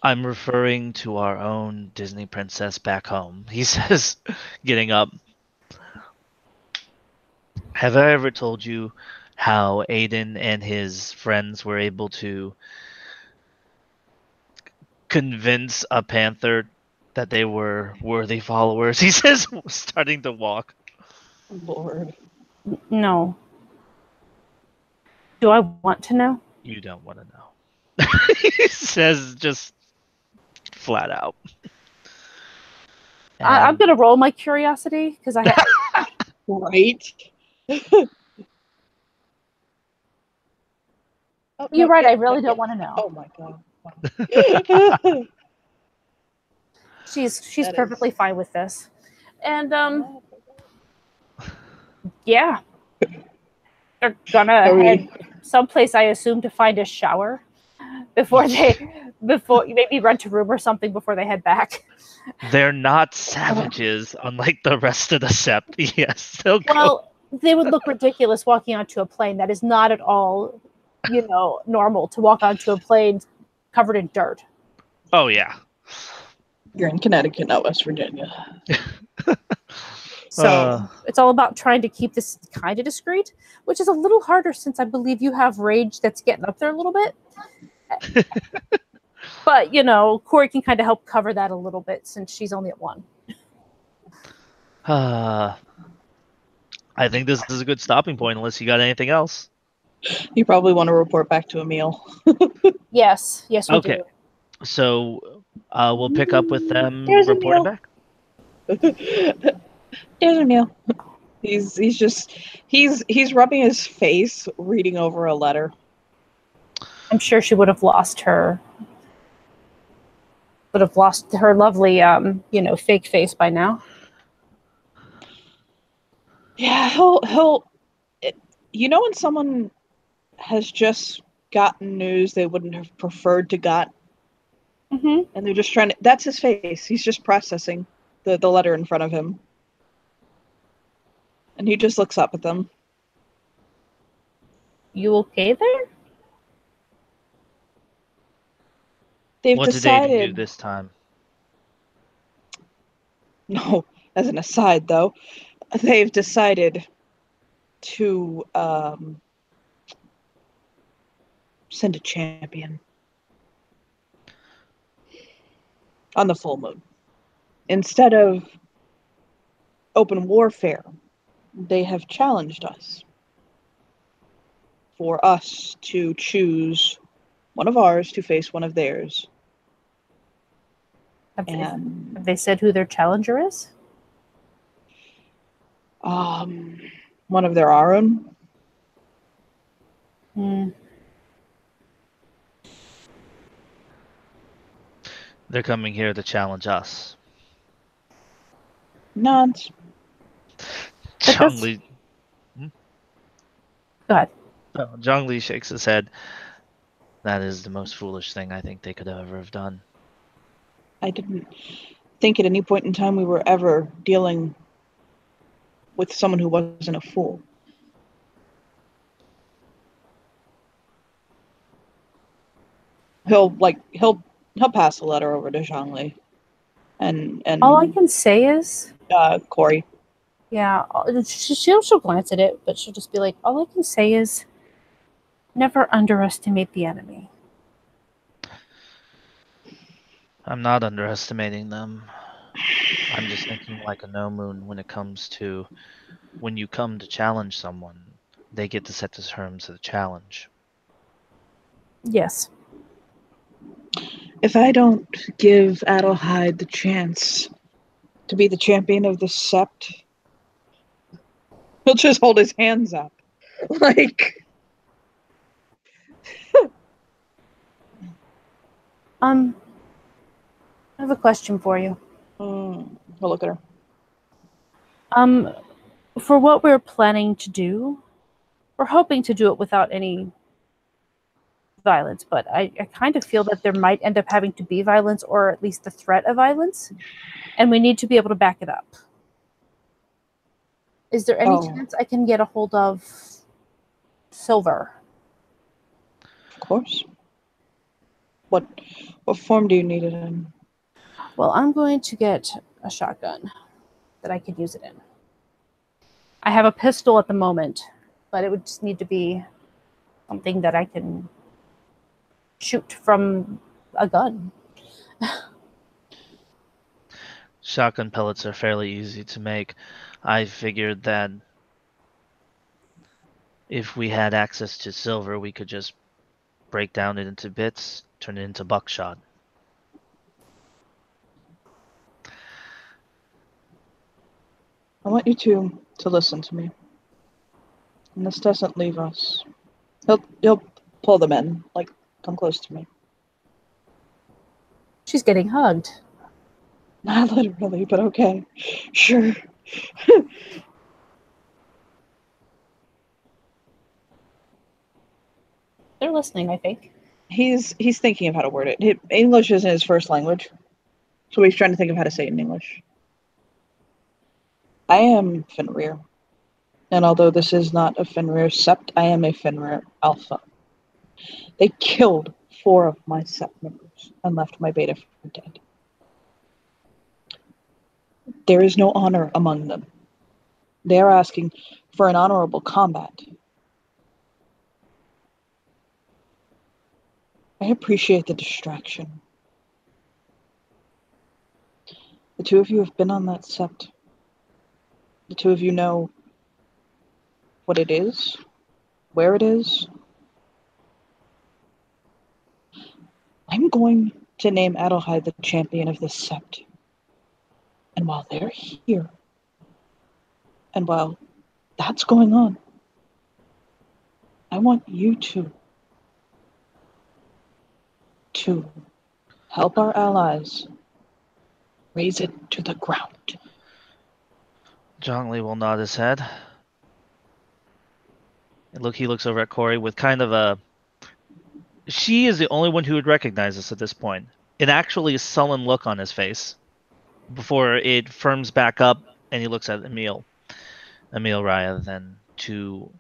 I'm referring to our own Disney princess back home, he says, getting up. Have I ever told you how Aiden and his friends were able to convince a panther that they were worthy followers? He says, starting to walk. Lord. No. Do I want to know? You don't want to know. He says just flat out. I'm And gonna roll my curiosity because I Right? Oh, You're no, right. yeah, I really yeah. don't want to know. Oh my god. Wow. She's That perfectly is- fine with this, and yeah, they're gonna Are head we? someplace. I assume to find a shower before maybe rent a room or something before they head back. they're not savages, unlike the rest of the Sept. Yes, they'll go. Well, they would look ridiculous walking onto a plane. That is not at all, normal to walk onto a plane covered in dirt. Oh yeah. You're in Connecticut, not West Virginia. So it's all about trying to keep this kind of discreet, which is a little harder since I believe you have rage that's getting up there a little bit. But, Cori can kind of help cover that a little bit since she's only at 1. I think this is a good stopping point, unless you got anything else. You probably want to report back to Emil. Yes, we Okay. do. So we'll pick up with them There's reporting Emil. back. There's Emil. He's rubbing his face, reading over a letter. I'm sure she would have lost her lovely, fake face by now. Yeah, he'll. When someone has just gotten news they wouldn't have preferred to got, Mm-hmm. and they're just trying to. That's his face. He's just processing the letter in front of him, and he just looks up at them. You okay there? They've What did they do decided. this time? No, as an aside, though, they've decided to send a champion on the full moon. Instead of open warfare, they have challenged us for us to choose one of ours to face one of theirs. Have And they said who their challenger is? one of their own. They're coming here to challenge us. Nods. Jong Lee. Go ahead. Oh, Jong Lee shakes his head. That is the most foolish thing I think they could ever have done. I didn't think at any point in time we were ever dealing with someone who wasn't a fool. He'll pass the letter over to Zhongli and All I can say is, Cori. yeah, she'll glance at it, but she'll just be like, all I can say is, never underestimate the enemy. I'm not underestimating them. I'm just thinking like a no moon when it comes to when you come to challenge someone, they get to set the terms of the challenge. Yes. If I don't give Adelheid the chance to be the champion of the Sept, he'll just hold his hands up. Like... I have a question for you. We'll look at her. For what we're planning to do, we're hoping to do it without any violence, but I kind of feel that there might end up having to be violence, or at least the threat of violence, and we need to be able to back it up. Is there any chance I can get a hold of Silver? Of course. What form do you need it in? Well, I'm going to get a shotgun that I could use it in. I have a pistol at the moment, but it would just need to be something that I can shoot from a gun. Shotgun pellets are fairly easy to make. I figured that if we had access to silver, we could just break down it into bits, turn it into buckshot. I want you to listen to me. And this doesn't leave us. He'll pull them in, like, come close to me. She's getting hugged. Not literally, but okay. Sure. They're listening, I think. He's thinking of how to word it. English isn't his first language, so he's trying to think of how to say it in English. I am Fenrir, and although this is not a Fenrir sept, I am a Fenrir alpha. They killed 4 of my sept members and left my beta for dead. There is no honor among them. They are asking for an honorable combat. I appreciate the distraction. The 2 of you have been on that sept. The 2 of you know what it is, where it is. I'm going to name Adelheid the champion of this sept. And while they're here, and while that's going on, I want you to help our allies raise it to the ground. Jong Lee will nod his head. And he looks over at Cori with kind of a... She is the only one who would recognize us at this point. An actually sullen look on his face before it firms back up and he looks at Emil. Emil Raya, then, to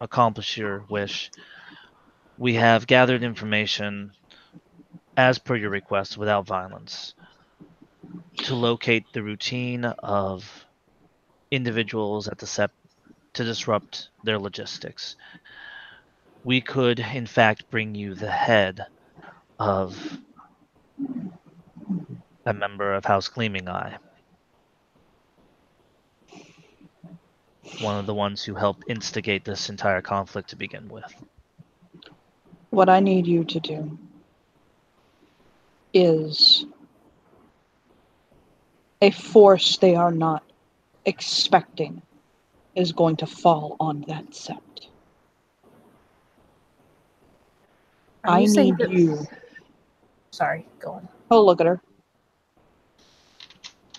accomplish your wish, we have gathered information as per your request without violence to locate the routine of individuals at the SEP to disrupt their logistics. We could, in fact, bring you the head of a member of House Gleaming Eye. One of the ones who helped instigate this entire conflict to begin with. What I need you to do is a force they are not expecting is going to fall on that sept. I need you. Sorry, go on. Oh, look at her.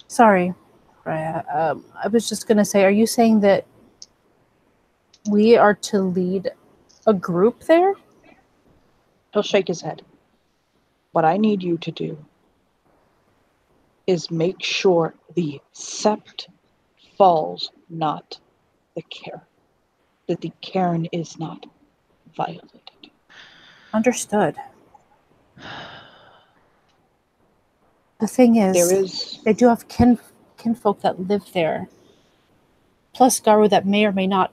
Sorry, Raya. I was just going to say, are you saying that we are to lead a group there? He'll shake his head. What I need you to do is make sure the sept falls, not the Cairn. That the Cairn is not violated. Understood. The thing is, they do have kinfolk that live there. Plus Garu that may or may not,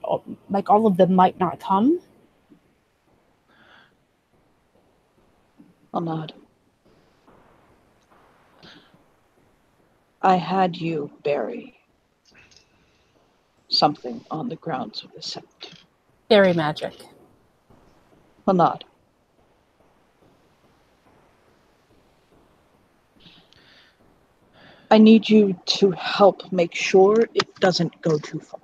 like all of them might not come. I'll nod. I had you bury something on the grounds of the sept. Fairy magic. I'll nod. I need you to help make sure it doesn't go too far.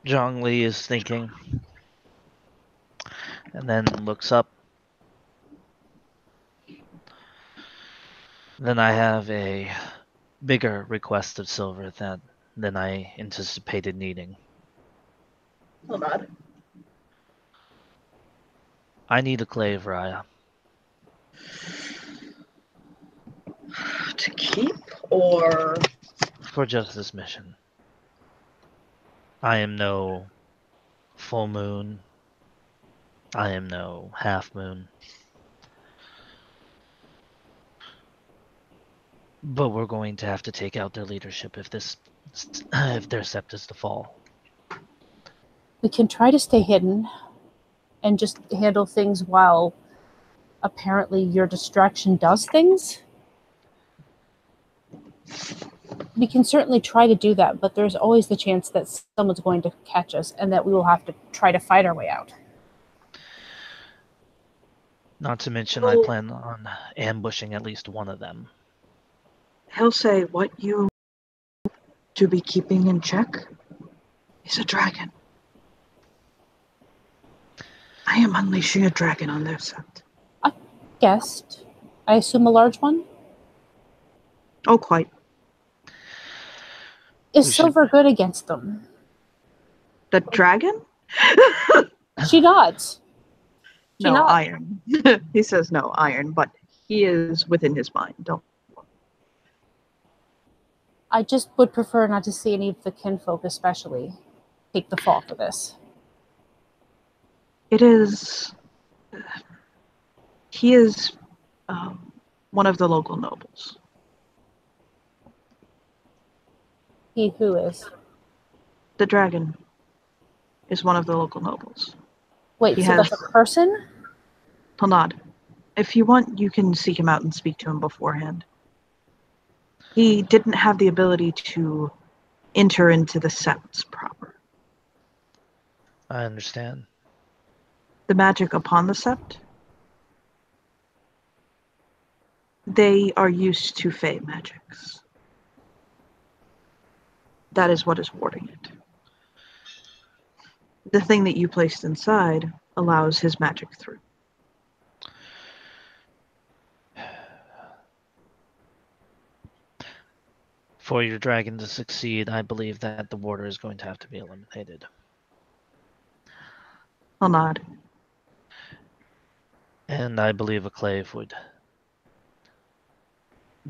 Jong Lee is thinking and then looks up. Then I have a bigger request of silver than I anticipated needing. I'll nod. I need a clave, Raya. To keep or For just this mission. I am no full moon. I am no half moon. But we're going to have to take out their leadership if their sept is to fall. We can try to stay hidden and just handle things while apparently your distraction does things? We can certainly try to do that, but there's always the chance that someone's going to catch us and that we will have to try to fight our way out. Not to mention, I plan on ambushing at least one of them. He'll say what you to be keeping in check is a dragon. I am unleashing a dragon on their set. A guest? I assume a large one? Oh, quite. Is Silver good against them? The dragon? She nods. No, iron. He says no, iron, but he is within his mind. Don't. I just would prefer not to see any of the kinfolk especially take the fall for this. It is... He is one of the local nobles. He who is? The dragon is one of the local nobles. Wait, so that's a person? He'll nod. If you want, you can seek him out and speak to him beforehand. He didn't have the ability to enter into the septs proper. I understand. The magic upon the sept, they are used to Fey magics. That is what is warding it. The thing that you placed inside allows his magic through. For your dragon to succeed, I believe that the warder is going to have to be eliminated. I'll nod. And I believe a clave would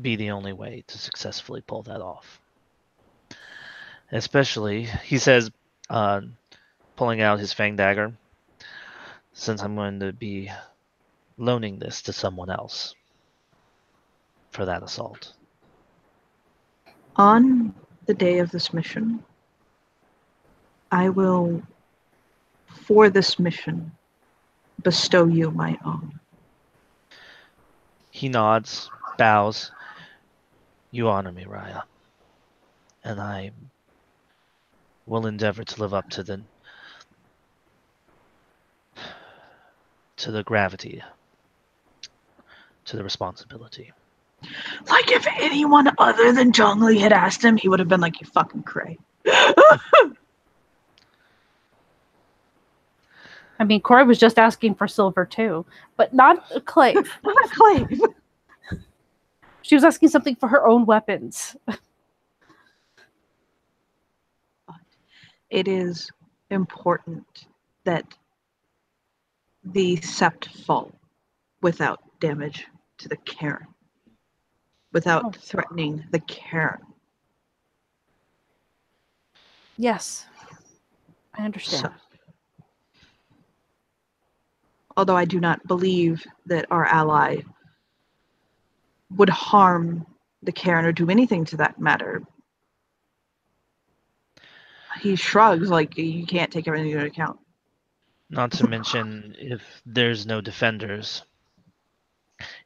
be the only way to successfully pull that off. Especially, he says, pulling out his fang dagger, since I'm going to be loaning this to someone else for that assault. On the day of this mission, I will, for this mission, bestow you my own. He nods, bows. You honor me, Raya. And I will endeavor to live up to the gravity, to the responsibility. Like if anyone other than Jong Lee had asked him, he would have been like, you fucking cray. I mean, Cori was just asking for silver too, but not a clave. Not a clave. She was asking something for her own weapons. It is important that the sept fall without damage to the cairn, without threatening the cairn. Yes, I understand. So, although I do not believe that our ally would harm the cairn or do anything to that matter, he shrugs like you can't take everything into account. Not to mention, if there's no defenders,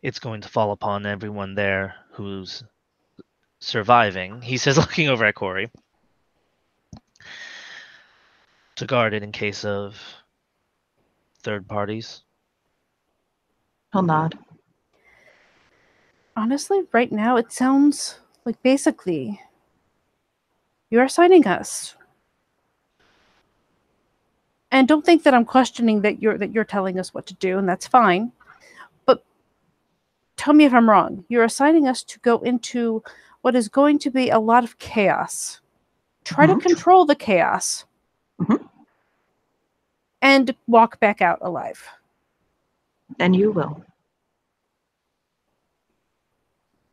it's going to fall upon everyone there who's surviving. He says, looking over at Cori, to guard it in case of third parties. He'll nod. Honestly, right now it sounds like basically you're assigning us. And don't think that I'm questioning that you're telling us what to do, and that's fine. But tell me if I'm wrong. You're assigning us to go into what is going to be a lot of chaos. Try to control the chaos. And walk back out alive. And you will.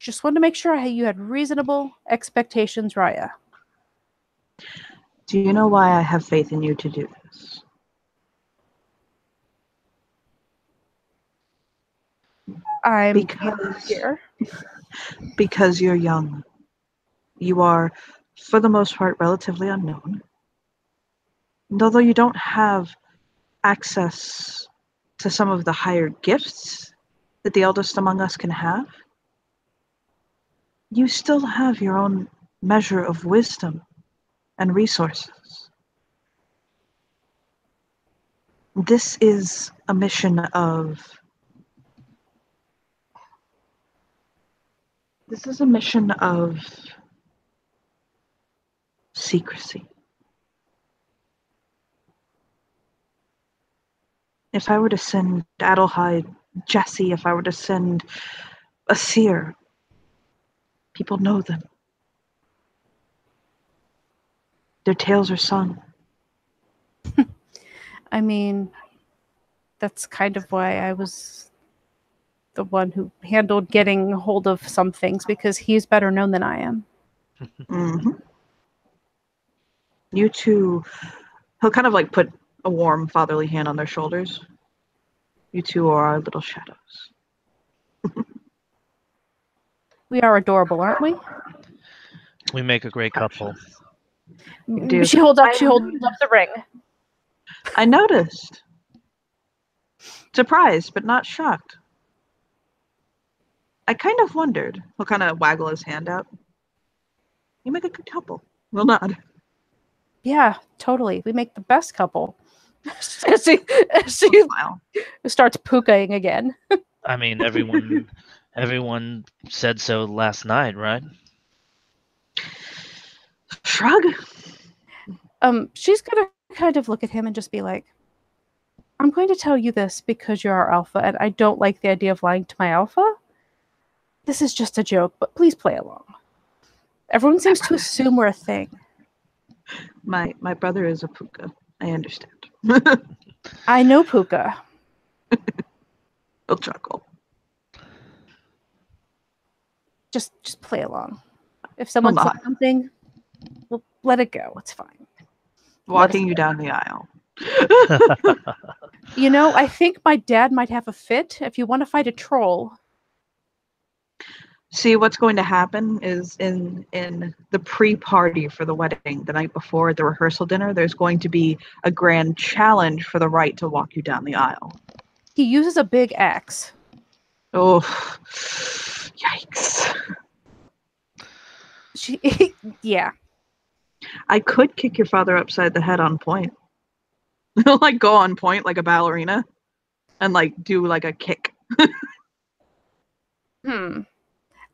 Just wanted to make sure you had reasonable expectations, Raya. Do you know why I have faith in you to do this? I'm here. Because you're young. You are, for the most part, relatively unknown. And although you don't have access to some of the higher gifts that the eldest among us can have, you still have your own measure of wisdom and resources. This is a mission of secrecy. If I were to send Adelheid, Jesse, if I were to send a seer, people know them. Their tales are sung. I mean, that's kind of why I was the one who handled getting hold of some things, because he's better known than I am. Mm-hmm. You two, he'll kind of like put a warm fatherly hand on their shoulders. You two are our little shadows. We are adorable, aren't we? We make a great couple. Do. She holds up the ring. I noticed. Surprised, but not shocked. I kind of wondered. He'll kind of waggle his hand out. You make a good couple. We'll nod. Yeah, totally. We make the best couple. as she Smile. starts pukaing again. I mean, everyone said so last night, right? Shrug. She's gonna kind of look at him and just be like, I'm going to tell you this because you're our alpha, and I don't like the idea of lying to my alpha. This is just a joke, but please play along. Everyone seems to assume we're a thing. My brother is a puka. I understand. I know Puka. He'll chuckle. Just play along. If someone Hold on. says something, well, let it go. It's fine. Walking you down the aisle. You know, I think my dad might have a fit. If you want to fight a troll. See, what's going to happen is in the pre-party for the wedding, the night before the rehearsal dinner, there's going to be a grand challenge for the right to walk you down the aisle. He uses a big axe. Oh, yikes. Yeah. I could kick your father upside the head on point. Like go on point like a ballerina and like do like a kick.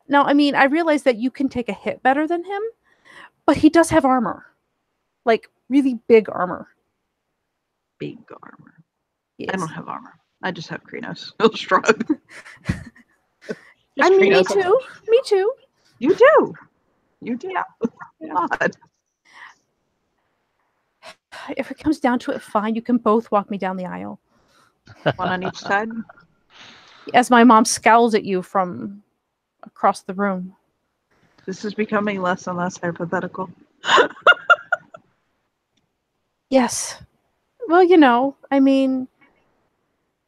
No, I mean, I realize that you can take a hit better than him, but he does have armor. Like, really big armor. Big armor. Yes. I don't have armor. I just have Krenos. He'll shrug. I mean, me too. Me too. You do. You do. Yeah. God. If it comes down to it, fine. You can both walk me down the aisle. One on each side. As my mom scowls at you from across the room. This is becoming less and less hypothetical. Yes. Well, you know, I mean,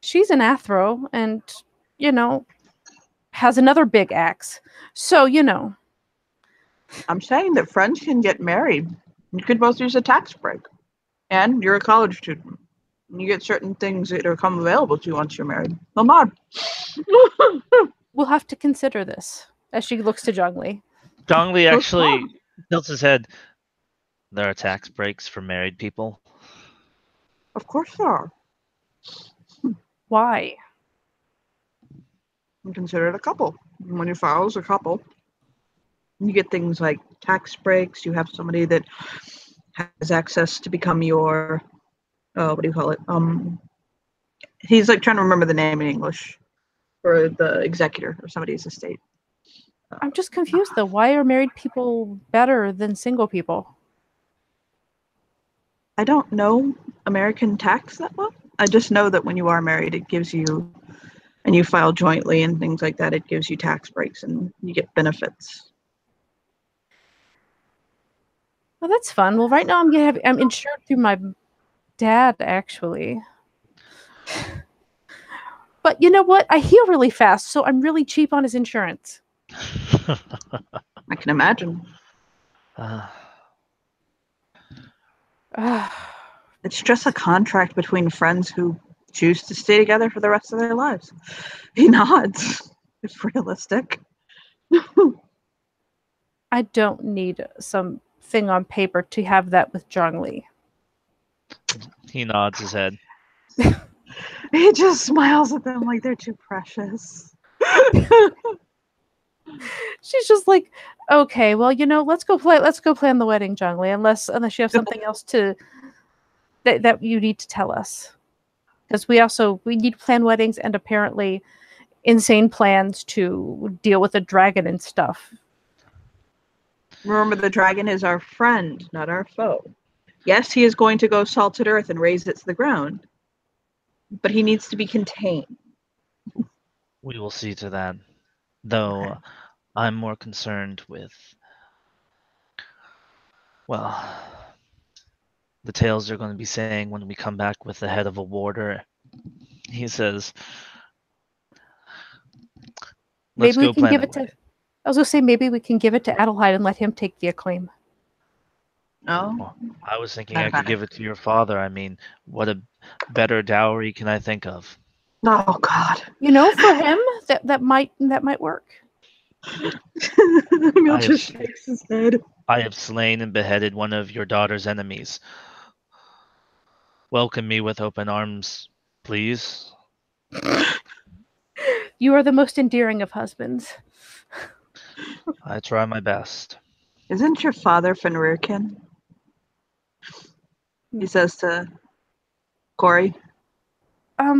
she's an Athro and, you know, has another big axe. So, you know. I'm saying that friends can get married. You could both use a tax break. And you're a college student. You get certain things that are come available to you once you're married. Well, nod. We'll have to consider this as she looks to Jong Lee. Jong Lee actually tilts his head. There are tax breaks for married people. Of course there are. Why? I'm considered a couple. When you file as a couple, you get things like tax breaks. You have somebody that has access to become your, what do you call it? He's like trying to remember the name in English for the executor of somebody's estate. I'm just confused though. Why are married people better than single people? I don't know American tax that well. I just know that when you are married, it gives you, and you file jointly and things like that, it gives you tax breaks and you get benefits. Well, that's fun. Well, right now I'm insured through my dad, actually. But you know what? I heal really fast, so I'm really cheap on his insurance. I can imagine. It's just a contract between friends who choose to stay together for the rest of their lives. He nods. It's realistic. I don't need some thing on paper to have that with Jong Lee. He nods his head. He just smiles at them like they're too precious. She's just like, okay, well, let's go plan the wedding, Jong Lee, unless you have something else that you need to tell us. Because we need to plan weddings and apparently insane plans to deal with the dragon and stuff. Remember, the dragon is our friend, not our foe. Yes, he is going to go salted earth and raise it to the ground, but he needs to be contained. We will see to that. Though Okay. I'm more concerned with, well, the tales they're going to be saying when we come back with the head of a warder. He says, let's Maybe we go can plan give a it to. wedding. I was gonna say maybe we can give it to Adelheid and let him take the acclaim. Oh, I was thinking Not I a could bad give it to your father. I mean, what a better dowry can I think of? oh God. For him, that might work. Emil I have, just shakes his head. I have slain and beheaded one of your daughter's enemies. Welcome me with open arms, please. You are the most endearing of husbands. I try my best. Isn't your father Fenrirkin? He says to Cori. I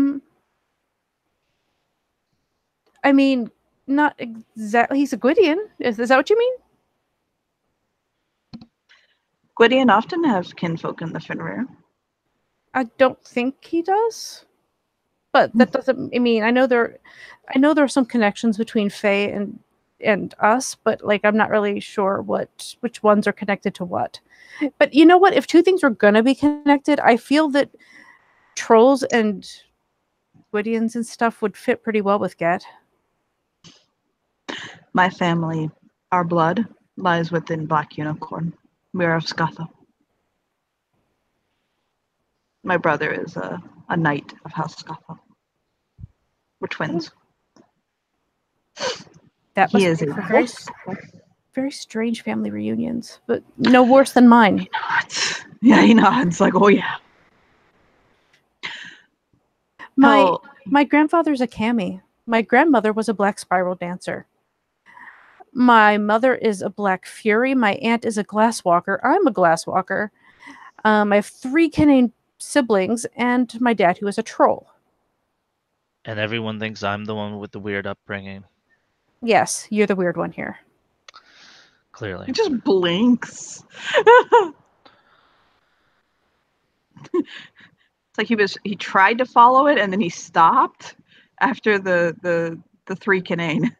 mean, not exactly. He's a Gwydion. Is that what you mean? Gwydion often has kinfolk in the Fenrir. I don't think he does. But that doesn't. I mean, I know there are some connections between Fae and us, but I'm not really sure which ones are connected to what. But you know what? If two things were gonna be connected, I feel that trolls and Gwydions and stuff would fit pretty well with Get. My family, our blood, lies within Black Unicorn. We are of Scatha. My brother is a knight of House Scatha. We're twins. That He must is be a for very strange family reunions, but no worse than mine. Yeah, he nods like, oh yeah. My grandfather's a kami. My grandmother was a black spiral dancer. My mother is a black fury. My aunt is a glasswalker. I'm a glasswalker. I have 3 Canaan siblings and my dad who is a troll. And everyone thinks I'm the one with the weird upbringing. Yes, you're the weird one here. Clearly. He just blinks. It's like he tried to follow it and then he stopped after the 3 Canaan.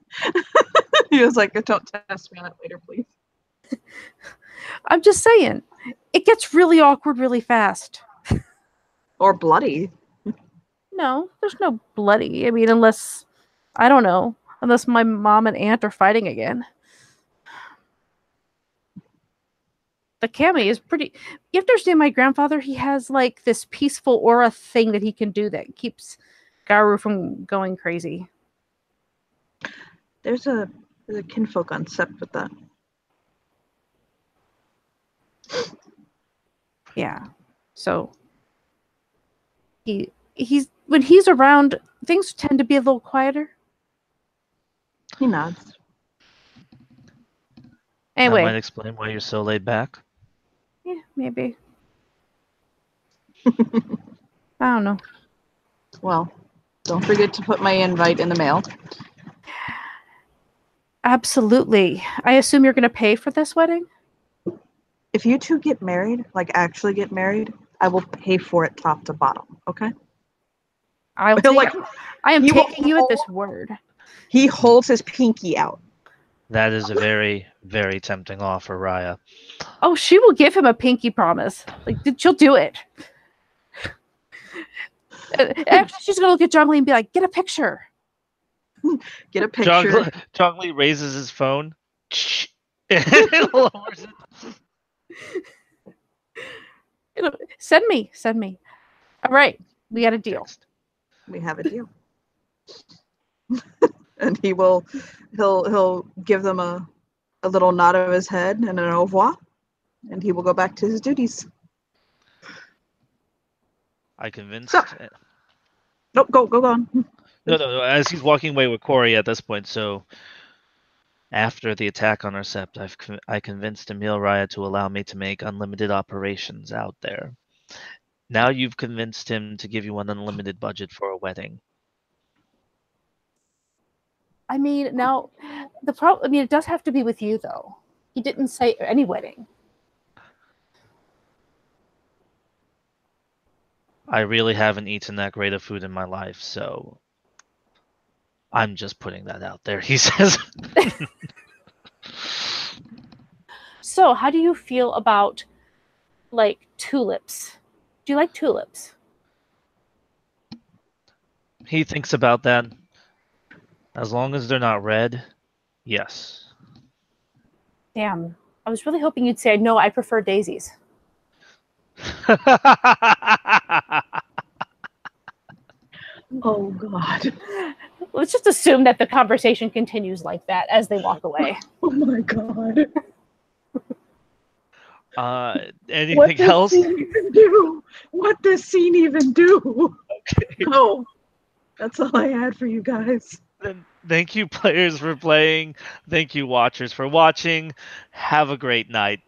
He was like, don't test me on it later, please. I'm just saying, it gets really awkward really fast. Or bloody. No, there's no bloody. I mean, unless my mom and aunt are fighting again. The kami is pretty. You have to understand, my grandfather, he has this peaceful aura thing that he can do that keeps Garu from going crazy. There's a kinfolk on Sept with that. Yeah. So he's when he's around, things tend to be a little quieter. He nods. Anyway. That might explain why you're so laid back. Yeah, maybe. I don't know. Well, don't forget to put my invite in the mail. Absolutely. I assume you're going to pay for this wedding? If you two get married, actually get married, I will pay for it top to bottom, okay? I am taking you at this word. He holds his pinky out. That is a very, very tempting offer, Raya. Oh, she will give him a pinky promise. She'll do it. Actually, she's going to look at Jong Lee and be like, get a picture. Get a picture. Jong Lee raises his phone. And lowers it. Send me. All right, we got a deal. Text. We have a deal. And he'll give them a little nod of his head and an au revoir, and he will go back to his duties. I convinced. So- Nope, go on. No. As he's walking away with Cori at this point, so after the attack on our sept, I convinced Emil Raya to allow me to make unlimited operations out there. Now you've convinced him to give you an unlimited budget for a wedding. I mean, now the problem. I mean, it does have to be with you, though. He didn't say any wedding. I really haven't eaten that great of food in my life, so I'm just putting that out there, he says. So, how do you feel about like tulips? Do you like tulips? He thinks about that. As long as they're not red, yes. Damn, I was really hoping you'd say no. I prefer daisies. Oh God. Let's just assume that the conversation continues like that as they walk away. Oh my God. Anything else? What does scene even do? Okay. Oh, that's all I had for you guys. Then thank you, players, for playing. Thank you, watchers, for watching. Have a great night.